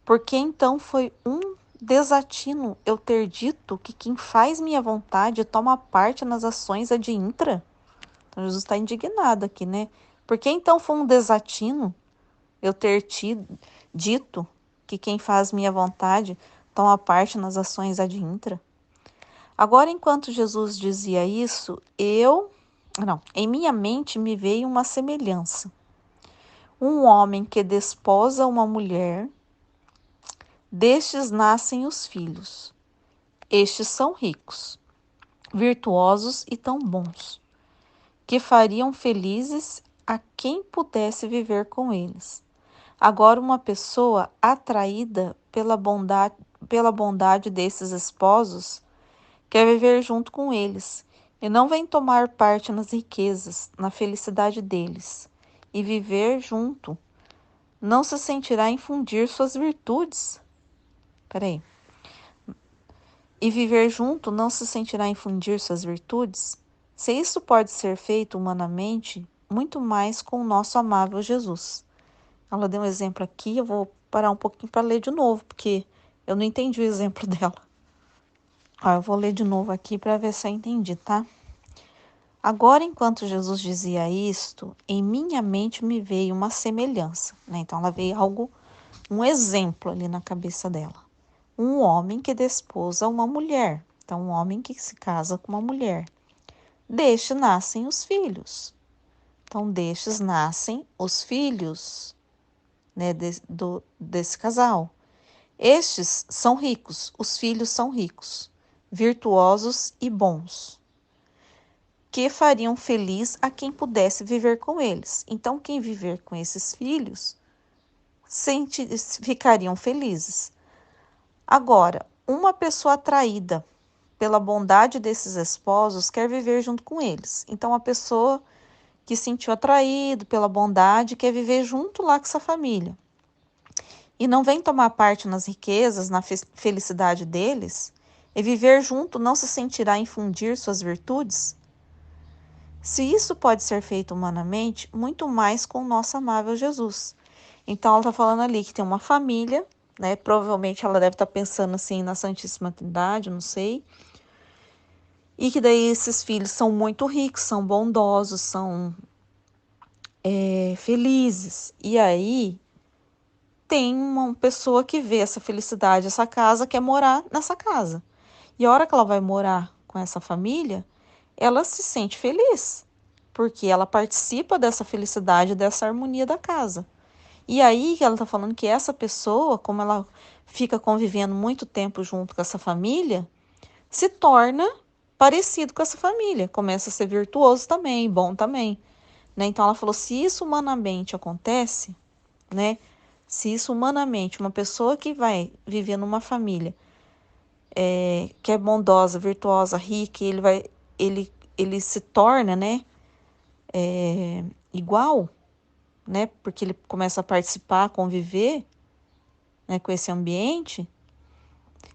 Porque então foi um desatino eu ter dito que quem faz minha vontade toma parte nas ações ad intra. Então, Jesus está indignado aqui, né? Porque então foi um desatino eu ter dito que quem faz minha vontade toma parte nas ações ad intra. Agora, enquanto Jesus dizia isso, em minha mente me veio uma semelhança. Um homem que desposa uma mulher, destes nascem os filhos. Estes são ricos, virtuosos e tão bons, que fariam felizes a quem pudesse viver com eles. Agora, uma pessoa atraída pela bondade desses esposos quer viver junto com eles e não vem tomar parte nas riquezas, na felicidade deles. E viver junto não se sentirá infundir suas virtudes. Peraí. E viver junto não se sentirá infundir suas virtudes? Se isso pode ser feito humanamente, muito mais com o nosso amável Jesus. Ela deu um exemplo aqui, eu vou parar um pouquinho para ler de novo, porque eu não entendi o exemplo dela. Eu vou ler de novo aqui para ver se eu entendi, tá? Agora, enquanto Jesus dizia isto, em minha mente me veio uma semelhança, né? Então, ela veio um exemplo ali na cabeça dela. Um homem que desposa uma mulher. Então, um homem que se casa com uma mulher. Deste nascem os filhos. Então, destes nascem os filhos, né, desse casal. Estes são ricos, os filhos são ricos, virtuosos e bons, que fariam feliz a quem pudesse viver com eles. Então, quem viver com esses filhos ficariam felizes. Agora, uma pessoa atraída pela bondade desses esposos quer viver junto com eles. Então, a pessoa que se sentiu atraído pela bondade quer viver junto lá com essa família. E não vem tomar parte nas riquezas, na felicidade deles, e viver junto não se sentirá infundir suas virtudes? Se isso pode ser feito humanamente, muito mais com o nosso amável Jesus. Então, ela está falando ali que tem uma família, né? Provavelmente ela deve estar pensando assim na Santíssima Trindade, não sei. E que daí esses filhos são muito ricos, são bondosos, são felizes. E aí tem uma pessoa que vê essa felicidade, essa casa, quer morar nessa casa. E a hora que ela vai morar com essa família, ela se sente feliz, porque ela participa dessa felicidade, dessa harmonia da casa. E aí ela está falando que essa pessoa, como ela fica convivendo muito tempo junto com essa família, se torna parecido com essa família, começa a ser virtuoso também, bom também, né? Então ela falou, se isso humanamente acontece, né? Se isso humanamente, uma pessoa que vai viver numa família que é bondosa, virtuosa, rica, ele se torna, né, igual, né, porque ele começa a participar, conviver, né, com esse ambiente.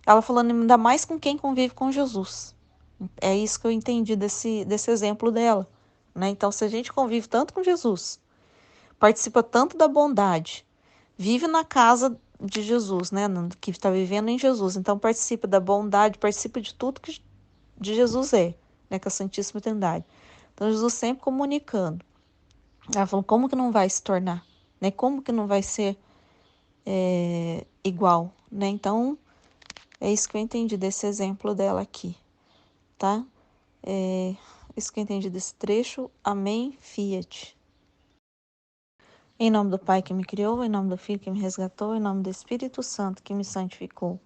Ela falando ainda mais com quem convive com Jesus. É isso que eu entendi desse exemplo dela, né? Então, se a gente convive tanto com Jesus, participa tanto da bondade, vive na casa de Jesus, né, que está vivendo em Jesus, então participa da bondade, participa de tudo que de Jesus né, com a Santíssima Trindade. Então, Jesus sempre comunicando. Ela falou, como que não vai se tornar? Né? Como que não vai ser igual? Né? Então, é isso que eu entendi desse exemplo dela aqui, tá? Isso que eu entendi desse trecho. Amém, Fiat. Em nome do Pai que me criou, em nome do Filho que me resgatou, em nome do Espírito Santo que me santificou.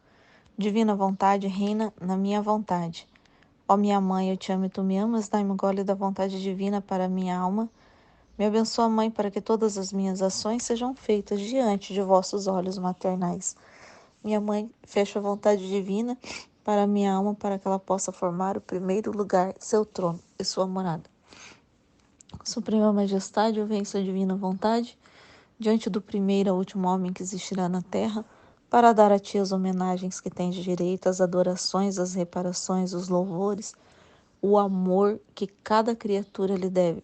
Divina vontade reina na minha vontade. Ó minha mãe, eu te amo e tu me amas, dai-me o gole da vontade divina para a minha alma. Me abençoa, Mãe, para que todas as minhas ações sejam feitas diante de vossos olhos maternais. Minha Mãe, fecha a vontade divina para a minha alma, para que ela possa formar o primeiro lugar, seu trono e sua morada. Suprema Majestade, eu venço a divina vontade, diante do primeiro e último homem que existirá na terra, para dar a ti as homenagens que tens direito, as adorações, as reparações, os louvores, o amor que cada criatura lhe deve.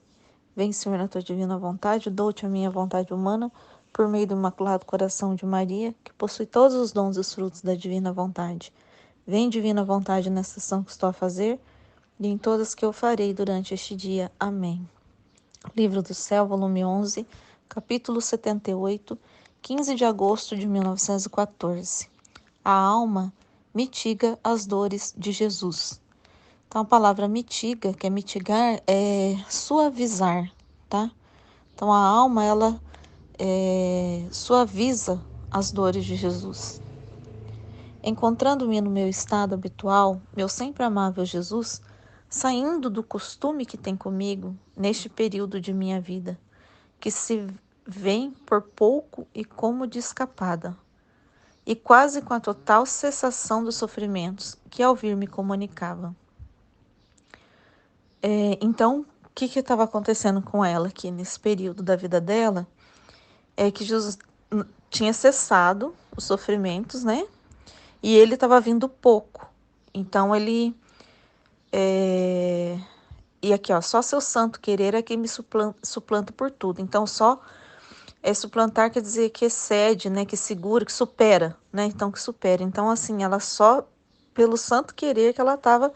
Vem, Senhor, na tua divina vontade, dou-te a minha vontade humana, por meio do Imaculado Coração de Maria, que possui todos os dons e os frutos da divina vontade. Vem, divina vontade, nessa ação que estou a fazer, e em todas que eu farei durante este dia. Amém. Livro do Céu, volume 11, capítulo 78, 15 de agosto de 1914. A alma mitiga as dores de Jesus. Então, a palavra mitiga, que é mitigar, é suavizar, tá? Então, a alma, ela suaviza as dores de Jesus. Encontrando-me no meu estado habitual, meu sempre amável Jesus, saindo do costume que tem comigo neste período de minha vida, que se vem por pouco e como de escapada, e quase com a total cessação dos sofrimentos que ao vir me comunicava. Então, o que estava acontecendo com ela aqui nesse período da vida dela? É que Jesus tinha cessado os sofrimentos, né? E ele estava vindo pouco. Então, ele... E aqui, ó, só seu santo querer é quem me suplanta por tudo. Então, só suplantar quer dizer que excede, né? Que segura, que supera, né? Então, que supera. Então, assim, ela só pelo santo querer que ela estava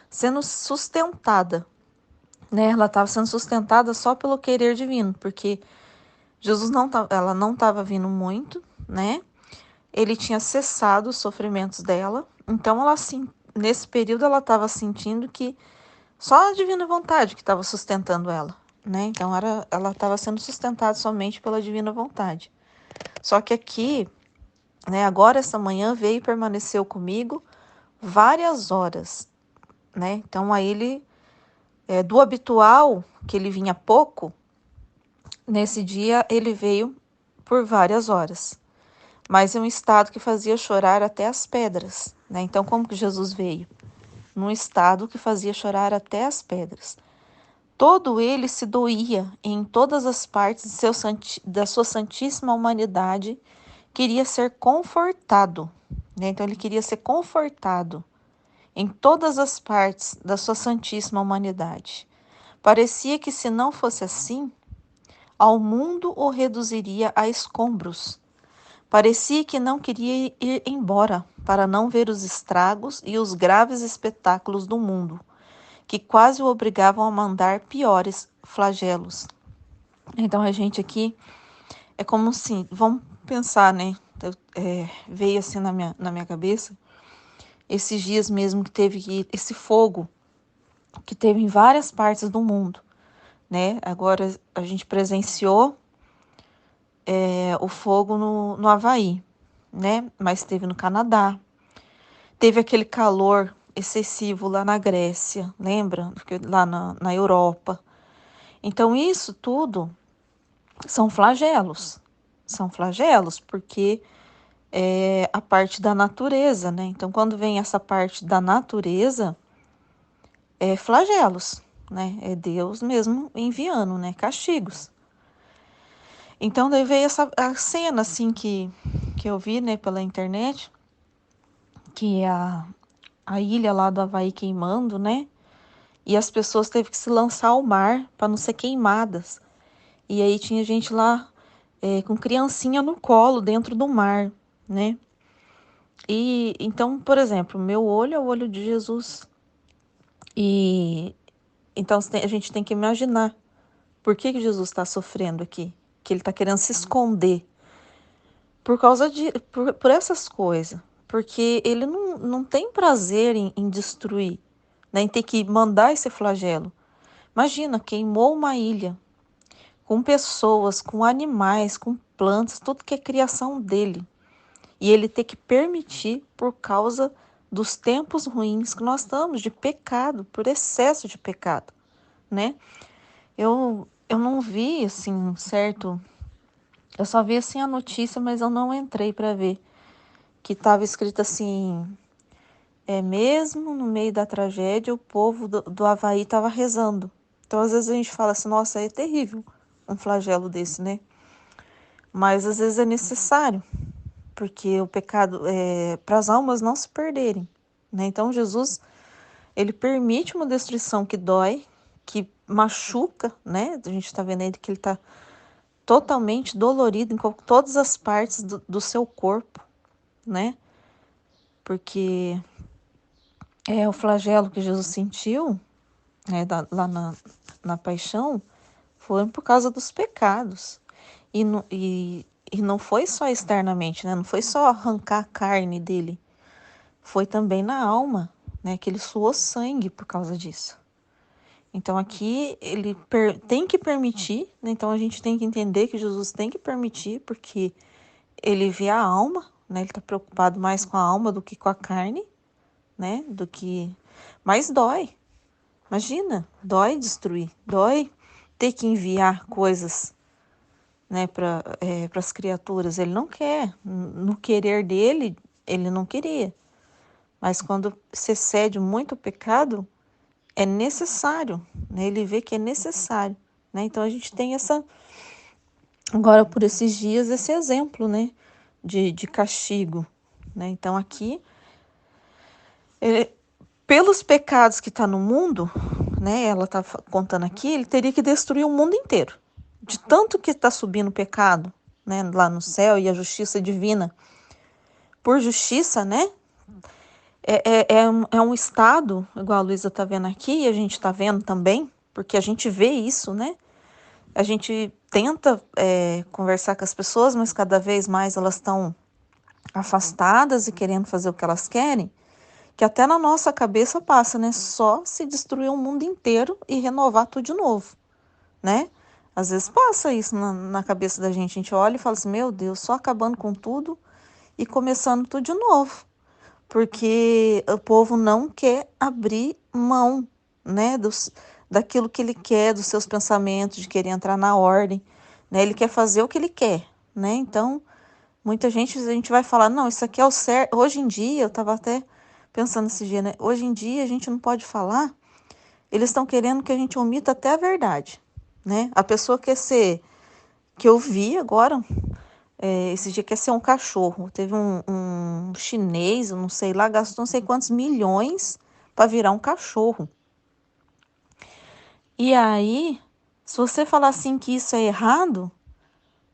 sendo sustentada, né? Ela estava sendo sustentada só pelo querer divino, porque Jesus ela não estava vindo muito, né? Ele tinha cessado os sofrimentos dela, então ela assim, nesse período ela estava sentindo que só a divina vontade que estava sustentando ela, né? Então ela estava sendo sustentada somente pela divina vontade. Só que aqui, né? Agora essa manhã veio e permaneceu comigo várias horas, né? Então aí ele do habitual que ele vinha pouco. Nesse dia ele veio por várias horas, mas em um estado que fazia chorar até as pedras, né? Então, como que Jesus veio? Num estado que fazia chorar até as pedras. Todo ele se doía em todas as partes da sua santíssima humanidade, queria ser confortado, né? Então, ele queria ser confortado em todas as partes da sua santíssima humanidade. Parecia que se não fosse assim, ao mundo o reduziria a escombros. Parecia que não queria ir embora para não ver os estragos e os graves espetáculos do mundo, que quase o obrigavam a mandar piores flagelos. Então a gente aqui é como assim, vamos pensar, né? Veio assim na minha cabeça, esses dias mesmo que teve esse fogo que teve em várias partes do mundo, né? Agora a gente presenciou o fogo no Havaí, né? Mas teve no Canadá. Teve aquele calor excessivo lá na Grécia, lembra? Lá na Europa. Então, isso tudo são flagelos. São flagelos, porque é a parte da natureza, né? Então, quando vem essa parte da natureza, é flagelos, né? É Deus mesmo enviando, né? Castigos. Então, daí veio essa a cena, assim, que eu vi, né, pela internet, que é a ilha lá do Havaí queimando, né? E as pessoas teve que se lançar ao mar para não ser queimadas. E aí tinha gente lá com criancinha no colo dentro do mar, né? E então, por exemplo, meu olho é o olho de Jesus. E então a gente tem que imaginar por que Jesus está sofrendo aqui, que ele está querendo se esconder por causa por essas coisas, porque ele não tem prazer em destruir, né? Em ter que mandar esse flagelo. Imagina, queimou uma ilha com pessoas, com animais, com plantas, tudo que é criação dele. E ele ter que permitir por causa dos tempos ruins que nós estamos, de pecado, por excesso de pecado, né? Eu não vi, assim, certo? Eu só vi, assim, a notícia, mas eu não entrei para ver. Que estava escrito assim, mesmo no meio da tragédia, o povo do Havaí estava rezando. Então, às vezes a gente fala assim, nossa, é terrível um flagelo desse, né? Mas às vezes é necessário, porque o pecado é para as almas não se perderem, né? Então Jesus, ele permite uma destruição que dói, que machuca, né? A gente está vendo aí que ele está totalmente dolorido em todas as partes do seu corpo, né? Porque o flagelo que Jesus sentiu, né, lá na paixão, foi por causa dos pecados. E não foi só externamente, né? Não foi só arrancar a carne dele. Foi também na alma, né? Que ele suou sangue por causa disso. Então aqui ele tem que permitir, né? Então a gente tem que entender que Jesus tem que permitir, porque ele vê a alma, né? Ele está preocupado mais com a alma do que com a carne, né? Mas dói. Imagina, dói destruir, dói ter que enviar coisas, né, para as criaturas. Ele não quer, no querer dele, ele não queria. Mas quando se excede muito o pecado, é necessário, né? Ele vê que é necessário, né? Então a gente tem agora por esses dias, esse exemplo, né, de castigo, né? Então aqui, pelos pecados que está no mundo, né, ela está contando aqui, ele teria que destruir o mundo inteiro. De tanto que está subindo o pecado, né, lá no céu e a justiça divina. Por justiça, né, é um estado, igual a Luísa está vendo aqui, e a gente está vendo também, porque a gente vê isso, né? A gente tenta conversar com as pessoas, mas cada vez mais elas estão afastadas e querendo fazer o que elas querem, que até na nossa cabeça passa, né? Só se destruir o mundo inteiro e renovar tudo de novo, né? Às vezes passa isso na cabeça da gente. A gente olha e fala assim, meu Deus, só acabando com tudo e começando tudo de novo. Porque o povo não quer abrir mão, né? Daquilo que ele quer, dos seus pensamentos, de querer entrar na ordem, né? Ele quer fazer o que ele quer, né? Então, muita gente, a gente vai falar, não, isso aqui é o certo. Hoje em dia, eu estava até pensando esse dia, né? Hoje em dia a gente não pode falar, eles estão querendo que a gente omita até a verdade, né? A pessoa quer ser, que eu vi agora, esse dia quer ser um cachorro. Teve um chinês, eu não sei lá, gastou não sei quantos milhões para virar um cachorro. E aí, se você falar assim que isso é errado,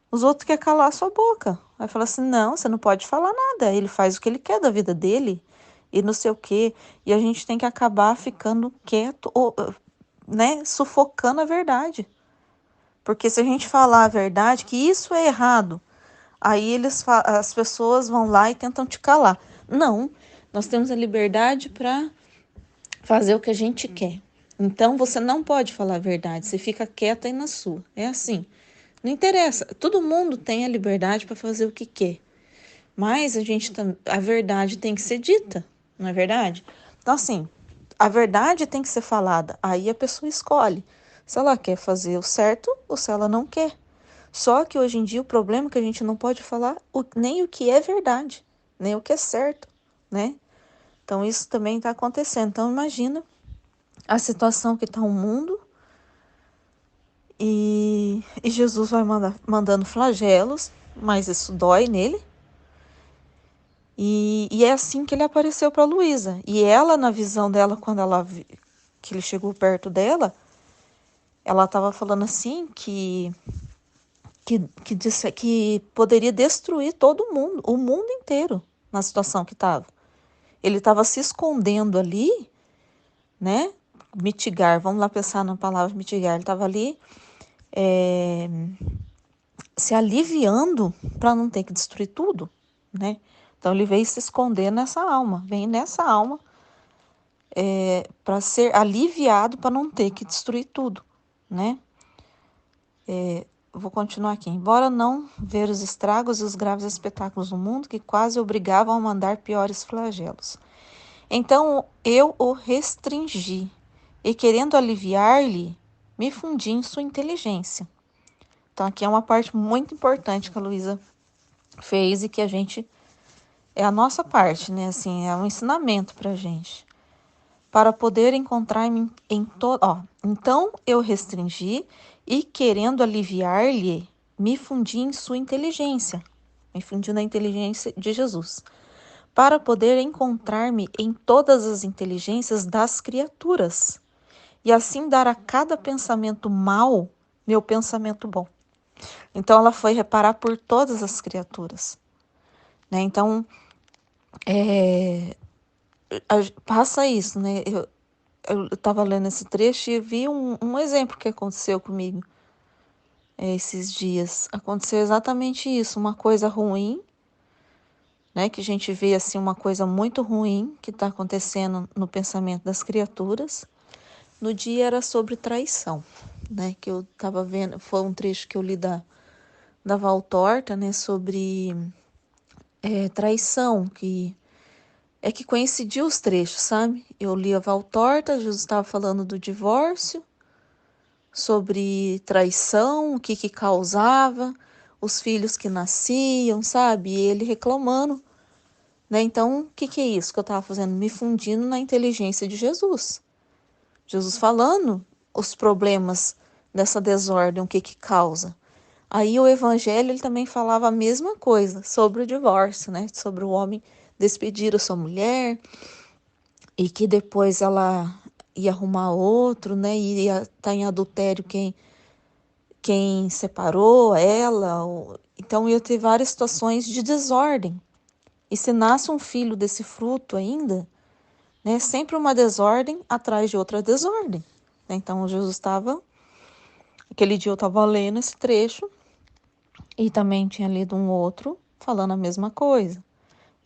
os outros querem calar a sua boca. Vai falar assim, não, você não pode falar nada. Ele faz o que ele quer da vida dele e não sei o quê. E a gente tem que acabar ficando quieto, ou, né, sufocando a verdade. Porque se a gente falar a verdade, que isso é errado, aí as pessoas vão lá e tentam te calar. Não, nós temos a liberdade para fazer o que a gente quer. Então você não pode falar a verdade, você fica quieta aí na sua. É assim. Não interessa, todo mundo tem a liberdade para fazer o que quer. Mas a verdade tem que ser dita, não é verdade? Então, assim, a verdade tem que ser falada. Aí a pessoa escolhe se ela quer fazer o certo ou se ela não quer. Só que hoje em dia o problema é que a gente não pode falar nem o que é verdade, nem o que é certo, né? Então isso também está acontecendo. Então imagina a situação que está o mundo e Jesus vai mandando flagelos, mas isso dói nele. E é assim que ele apareceu para Luísa. E ela, na visão dela, quando que ele chegou perto dela, ela estava falando assim que disse que poderia destruir todo mundo, o mundo inteiro, na situação que estava. Ele estava se escondendo ali, né? Mitigar, vamos lá pensar na palavra mitigar. Ele estava ali se aliviando para não ter que destruir tudo, né? Então ele veio se esconder nessa alma, vem nessa alma para ser aliviado para não ter que destruir tudo, né? Vou continuar aqui. Embora não ver os estragos e os graves espetáculos do mundo que quase obrigavam a mandar piores flagelos. Então eu o restringi e, querendo aliviar-lhe, me fundi em sua inteligência. Então aqui é uma parte muito importante que a Luísa fez e que a gente é a nossa parte, né? Assim, é um ensinamento para a gente. Para poder encontrar-me em todo. Então eu restringi e, querendo aliviar-lhe, me fundi em sua inteligência. Me fundi na inteligência de Jesus. Para poder encontrar-me em todas as inteligências das criaturas. E assim dar a cada pensamento mau meu pensamento bom. Então ela foi reparar por todas as criaturas, né? Então passa isso, né? Eu estava lendo esse trecho e vi um exemplo que aconteceu comigo esses dias. Aconteceu exatamente isso, uma coisa ruim, né? Que a gente vê assim uma coisa muito ruim que está acontecendo no pensamento das criaturas. No dia era sobre traição, né? Que eu estava vendo, foi um trecho que eu li da Valtorta, né? Sobre traição, que coincidiu os trechos, sabe? Eu li a Valtorta, Jesus estava falando do divórcio, sobre traição, o que causava, os filhos que nasciam, sabe? E ele reclamando, né? Então, o que é isso que eu estava fazendo? Me fundindo na inteligência de Jesus. Jesus falando os problemas dessa desordem, o que causa. Aí o evangelho ele também falava a mesma coisa sobre o divórcio, né? Sobre o homem despedir a sua mulher e que depois ela ia arrumar outro, né? E ia estar em adultério quem separou ela. Então ia ter várias situações de desordem. E se nasce um filho desse fruto ainda, né? Sempre uma desordem atrás de outra desordem. Então Jesus estava, aquele dia eu estava lendo esse trecho e também tinha lido um outro falando a mesma coisa.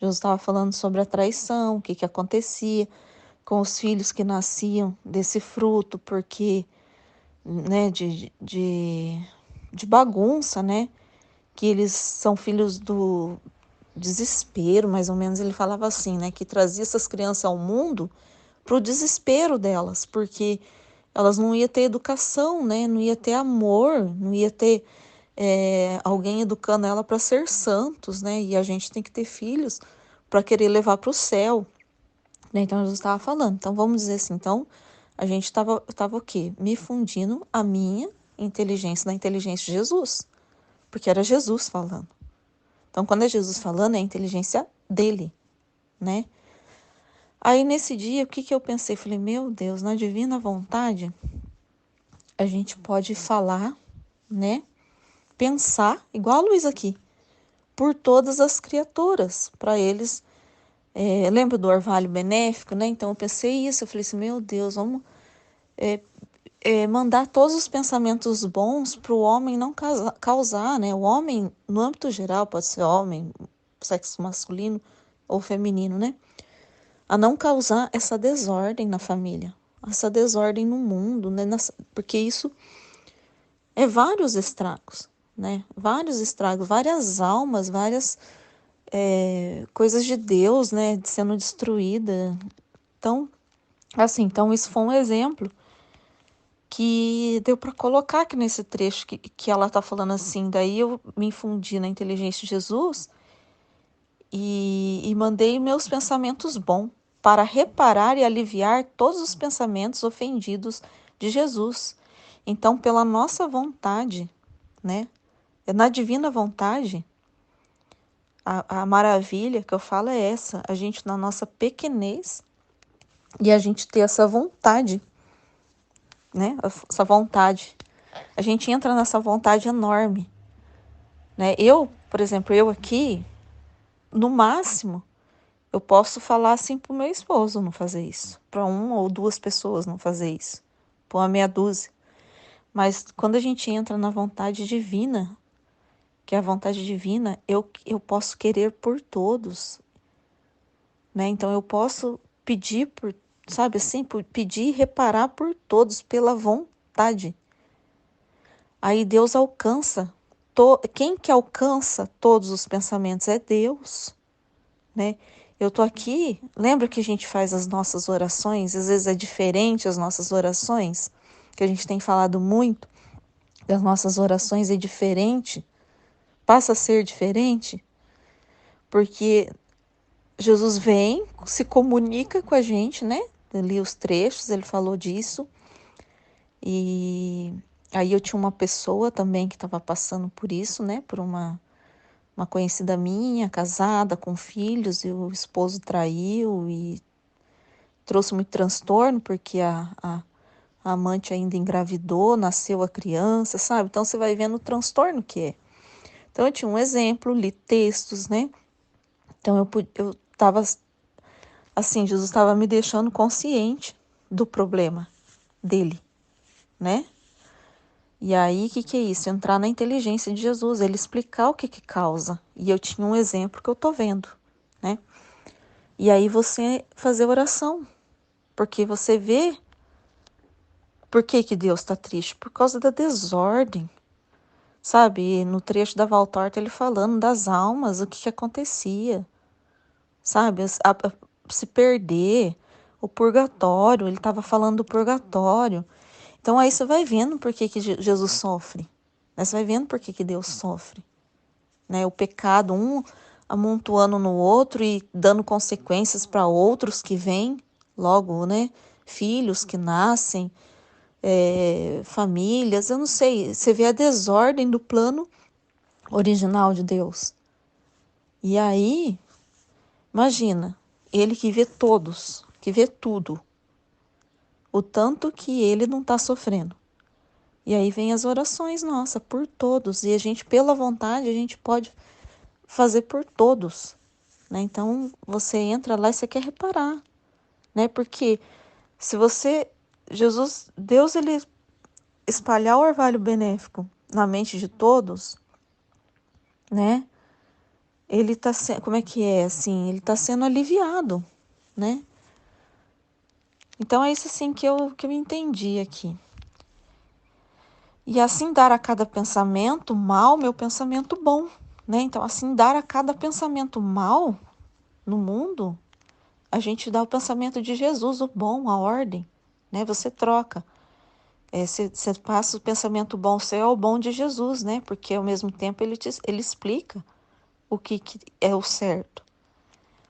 Jesus estava falando sobre a traição, o que acontecia com os filhos que nasciam desse fruto, porque, né, de bagunça, né, que eles são filhos do desespero, mais ou menos ele falava assim, né, que trazia essas crianças ao mundo para o desespero delas, porque elas não iam ter educação, né, não ia ter amor, não ia ter alguém educando ela para ser santos, né, e a gente tem que ter filhos para querer levar para o céu, né? Então Jesus estava falando. Então vamos dizer assim, então a gente estava o quê? Me fundindo a minha inteligência na inteligência de Jesus, porque era Jesus falando. Então quando é Jesus falando é a inteligência dele, né? Aí nesse dia o que eu pensei? Falei, meu Deus, na divina vontade a gente pode falar, né? Pensar igual a Luísa aqui, por todas as criaturas, para eles. Lembra do orvalho benéfico, né? Então eu pensei isso, eu falei assim, meu Deus, vamos mandar todos os pensamentos bons para o homem não causar, né? O homem, no âmbito geral, pode ser homem, sexo masculino ou feminino, né? A não causar essa desordem na família, essa desordem no mundo, né? Porque isso é vários estragos, né? Vários estragos, várias almas, várias coisas de Deus, né? Sendo destruída. Então, assim, então isso foi um exemplo que deu para colocar aqui nesse trecho que ela está falando assim. Daí eu me infundi na inteligência de Jesus e mandei meus pensamentos bons para reparar e aliviar todos os pensamentos ofendidos de Jesus. Então, pela nossa vontade, né? Na divina vontade, a maravilha que eu falo é essa, a gente na nossa pequenez e a gente ter essa vontade, né? Essa vontade. A gente entra nessa vontade enorme, né? Eu, por exemplo, eu aqui, no máximo, eu posso falar assim pro meu esposo não fazer isso, para uma ou duas pessoas não fazer isso, para uma meia dúzia. Mas quando a gente entra na vontade divina, que é a vontade divina, eu posso querer por todos, né? Então eu posso pedir por, sabe assim, pedir e reparar por todos pela vontade. Aí Deus alcança, quem que alcança todos os pensamentos é Deus, né? Eu tô aqui, lembra que a gente faz as nossas orações, às vezes é diferente as nossas orações, que a gente tem falado muito, das nossas orações é diferente, passa a ser diferente, porque Jesus vem, se comunica com a gente, né? Eu li os trechos, ele falou disso. E aí eu tinha uma pessoa também que estava passando por isso, né? Por uma conhecida minha, casada, com filhos, e o esposo traiu e trouxe muito transtorno, porque a amante ainda engravidou, nasceu a criança, sabe? Então você vai vendo o transtorno que é. Então eu tinha um exemplo, li textos, né? Então eu estava assim, Jesus estava me deixando consciente do problema dele, né? E aí, o que é isso? Entrar na inteligência de Jesus, ele explicar o que causa. E eu tinha um exemplo que eu tô vendo, né? E aí você fazer oração, porque você vê por que Deus está triste? Por causa da desordem, sabe? No trecho da Valtorta ele falando das almas, o que acontecia, sabe? Se perder, o purgatório, ele estava falando do purgatório. Então aí você vai vendo por que Jesus sofre, né? Você vai vendo por que Deus sofre, né? O pecado, um amontoando no outro e dando consequências para outros que vêm logo, né? Filhos que nascem, famílias, eu não sei, você vê a desordem do plano original de Deus. E aí, imagina, ele que vê todos, que vê tudo, o tanto que ele não está sofrendo. E aí vem as orações, nossa, por todos. E a gente, pela vontade, a gente pode fazer por todos, né? Então, você entra lá e você quer reparar, né? Porque se você, Jesus, Deus, ele espalhar o orvalho benéfico na mente de todos, né? Ele tá sendo, como é que é, assim? Ele tá sendo aliviado, né? Então, é isso, assim, que eu entendi aqui. E assim dar a cada pensamento mal, meu pensamento bom, né? Então, assim, dar a cada pensamento mal no mundo, a gente dá o pensamento de Jesus, o bom, a ordem, né? Você troca. Você passa o pensamento bom seu ao bom de Jesus, né? Porque ao mesmo tempo ele explica o que é o certo,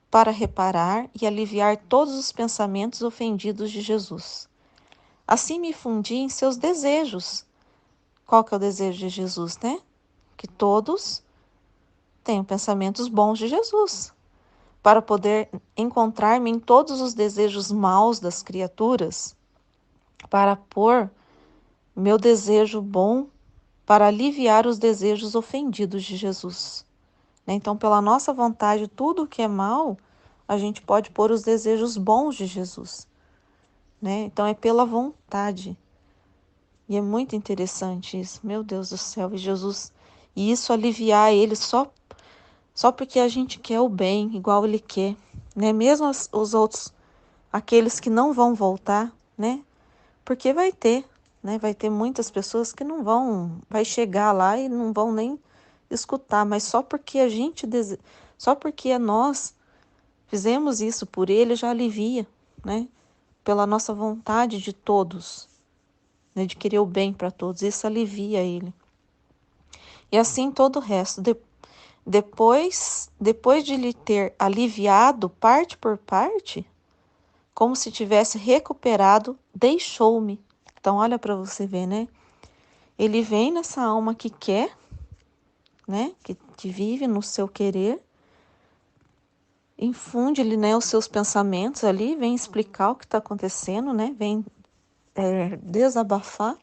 para reparar e aliviar todos os pensamentos ofendidos de Jesus. Assim me fundi em seus desejos. Qual que é o desejo de Jesus, né? Que todos tenham pensamentos bons de Jesus, para poder encontrar-me em todos os desejos maus das criaturas, para pôr meu desejo bom para aliviar os desejos ofendidos de Jesus. Então, pela nossa vontade, tudo que é mal, a gente pode pôr os desejos bons de Jesus, né? Então, é pela vontade. E é muito interessante isso. Meu Deus do céu, e Jesus, e isso aliviar ele só porque a gente quer o bem, igual ele quer, né? Mesmo os outros, aqueles que não vão voltar, né? Porque vai ter, né? Vai ter muitas pessoas que não vão, vai chegar lá e não vão nem escutar, mas só porque só porque nós fizemos isso por ele já alivia, né? Pela nossa vontade de todos, né? De querer o bem para todos. Isso alivia ele. E assim todo o resto. Depois de lhe ter aliviado parte por parte, como se tivesse recuperado, deixou-me. Então, olha para você ver, né? Ele vem nessa alma que quer, né? Que vive no seu querer, infunde-lhe, né, os seus pensamentos ali, vem explicar o que está acontecendo, né? Vem desabafar.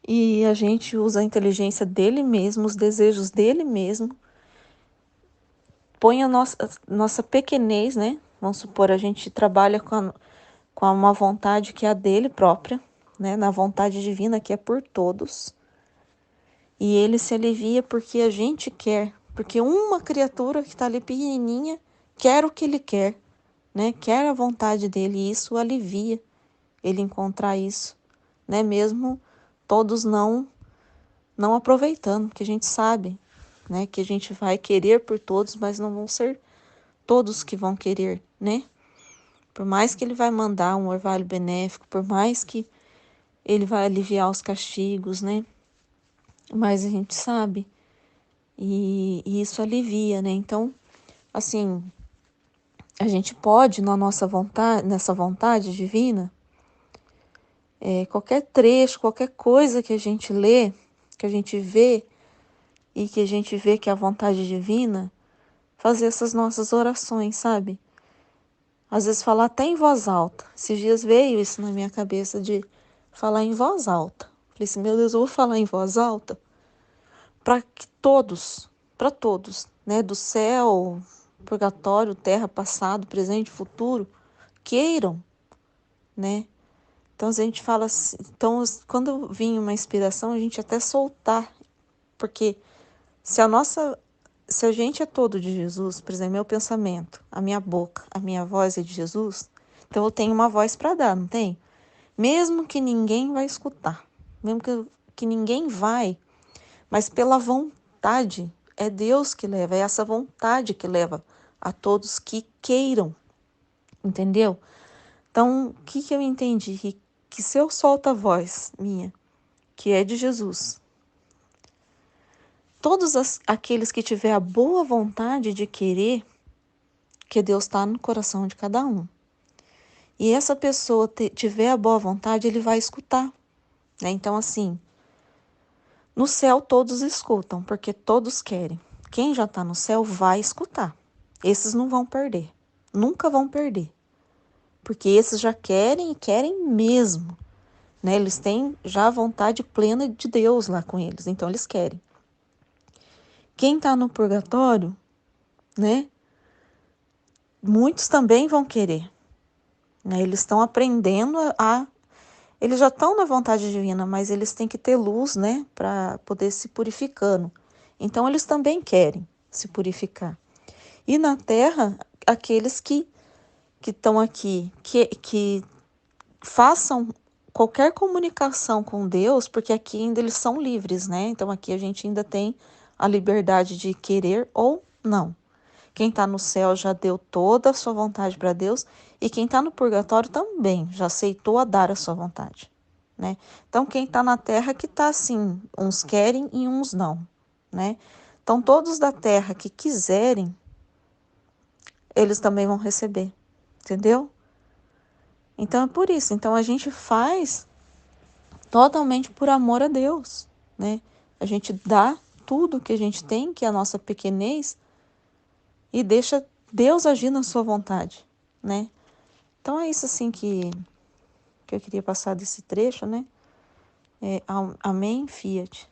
E a gente usa a inteligência dele mesmo, os desejos dele mesmo, põe a nossa pequenez, né? Vamos supor, a gente trabalha com uma vontade que é a dele própria, né? Na vontade divina que é por todos. E ele se alivia porque a gente quer, porque uma criatura que está ali pequenininha quer o que ele quer, né? Quer a vontade dele e isso alivia ele encontrar isso, né? Mesmo todos não aproveitando, porque a gente sabe, né? Que a gente vai querer por todos, mas não vão ser todos que vão querer, né? Por mais que ele vai mandar um orvalho benéfico, por mais que ele vai aliviar os castigos, né? Mas a gente sabe, e isso alivia, né? Então, assim, a gente pode, na nossa vontade, nessa vontade divina, qualquer trecho, qualquer coisa que a gente lê, que a gente vê, e que a gente vê que é a vontade divina, fazer essas nossas orações, sabe? Às vezes falar até em voz alta. Esses dias veio isso na minha cabeça de falar em voz alta. Falei assim, meu Deus, eu vou falar em voz alta para que todos, para todos, né, do céu, purgatório, terra, passado, presente, futuro, queiram, né? Então a gente fala assim, então quando vinha uma inspiração, a gente até soltar, porque se a gente é todo de Jesus, por exemplo, meu pensamento, a minha boca, a minha voz é de Jesus, então eu tenho uma voz para dar, não tem? Mesmo que ninguém vai escutar, mesmo que ninguém vai, mas pela vontade, é Deus que leva, é essa vontade que leva a todos que queiram, entendeu? Então, o que eu entendi? Que se eu solto a voz minha, que é de Jesus, todos aqueles que tiver a boa vontade de querer, que Deus está no coração de cada um. E essa pessoa tiver a boa vontade, ele vai escutar, né? Então, assim, no céu todos escutam, porque todos querem. Quem já está no céu vai escutar. Esses não vão perder, nunca vão perder. Porque esses já querem e querem mesmo, né? Eles têm já a vontade plena de Deus lá com eles, então eles querem. Quem está no purgatório, né? Muitos também vão querer, né? Eles estão aprendendo eles já estão na vontade divina, mas eles têm que ter luz, né? Para poder se purificando. Então eles também querem se purificar. E na Terra, aqueles que estão aqui, que façam qualquer comunicação com Deus, porque aqui ainda eles são livres, né? Então aqui a gente ainda tem a liberdade de querer ou não. Quem está no céu já deu toda a sua vontade para Deus e quem está no purgatório também já aceitou a dar a sua vontade, né? Então quem está na terra que está assim, uns querem e uns não, né? Então todos da terra que quiserem, eles também vão receber, entendeu? Então é por isso. Então a gente faz totalmente por amor a Deus, né? A gente dá tudo que a gente tem, que é a nossa pequenez, e deixa Deus agir na sua vontade, né? Então é isso assim que eu queria passar desse trecho, né? Amém, Fiat.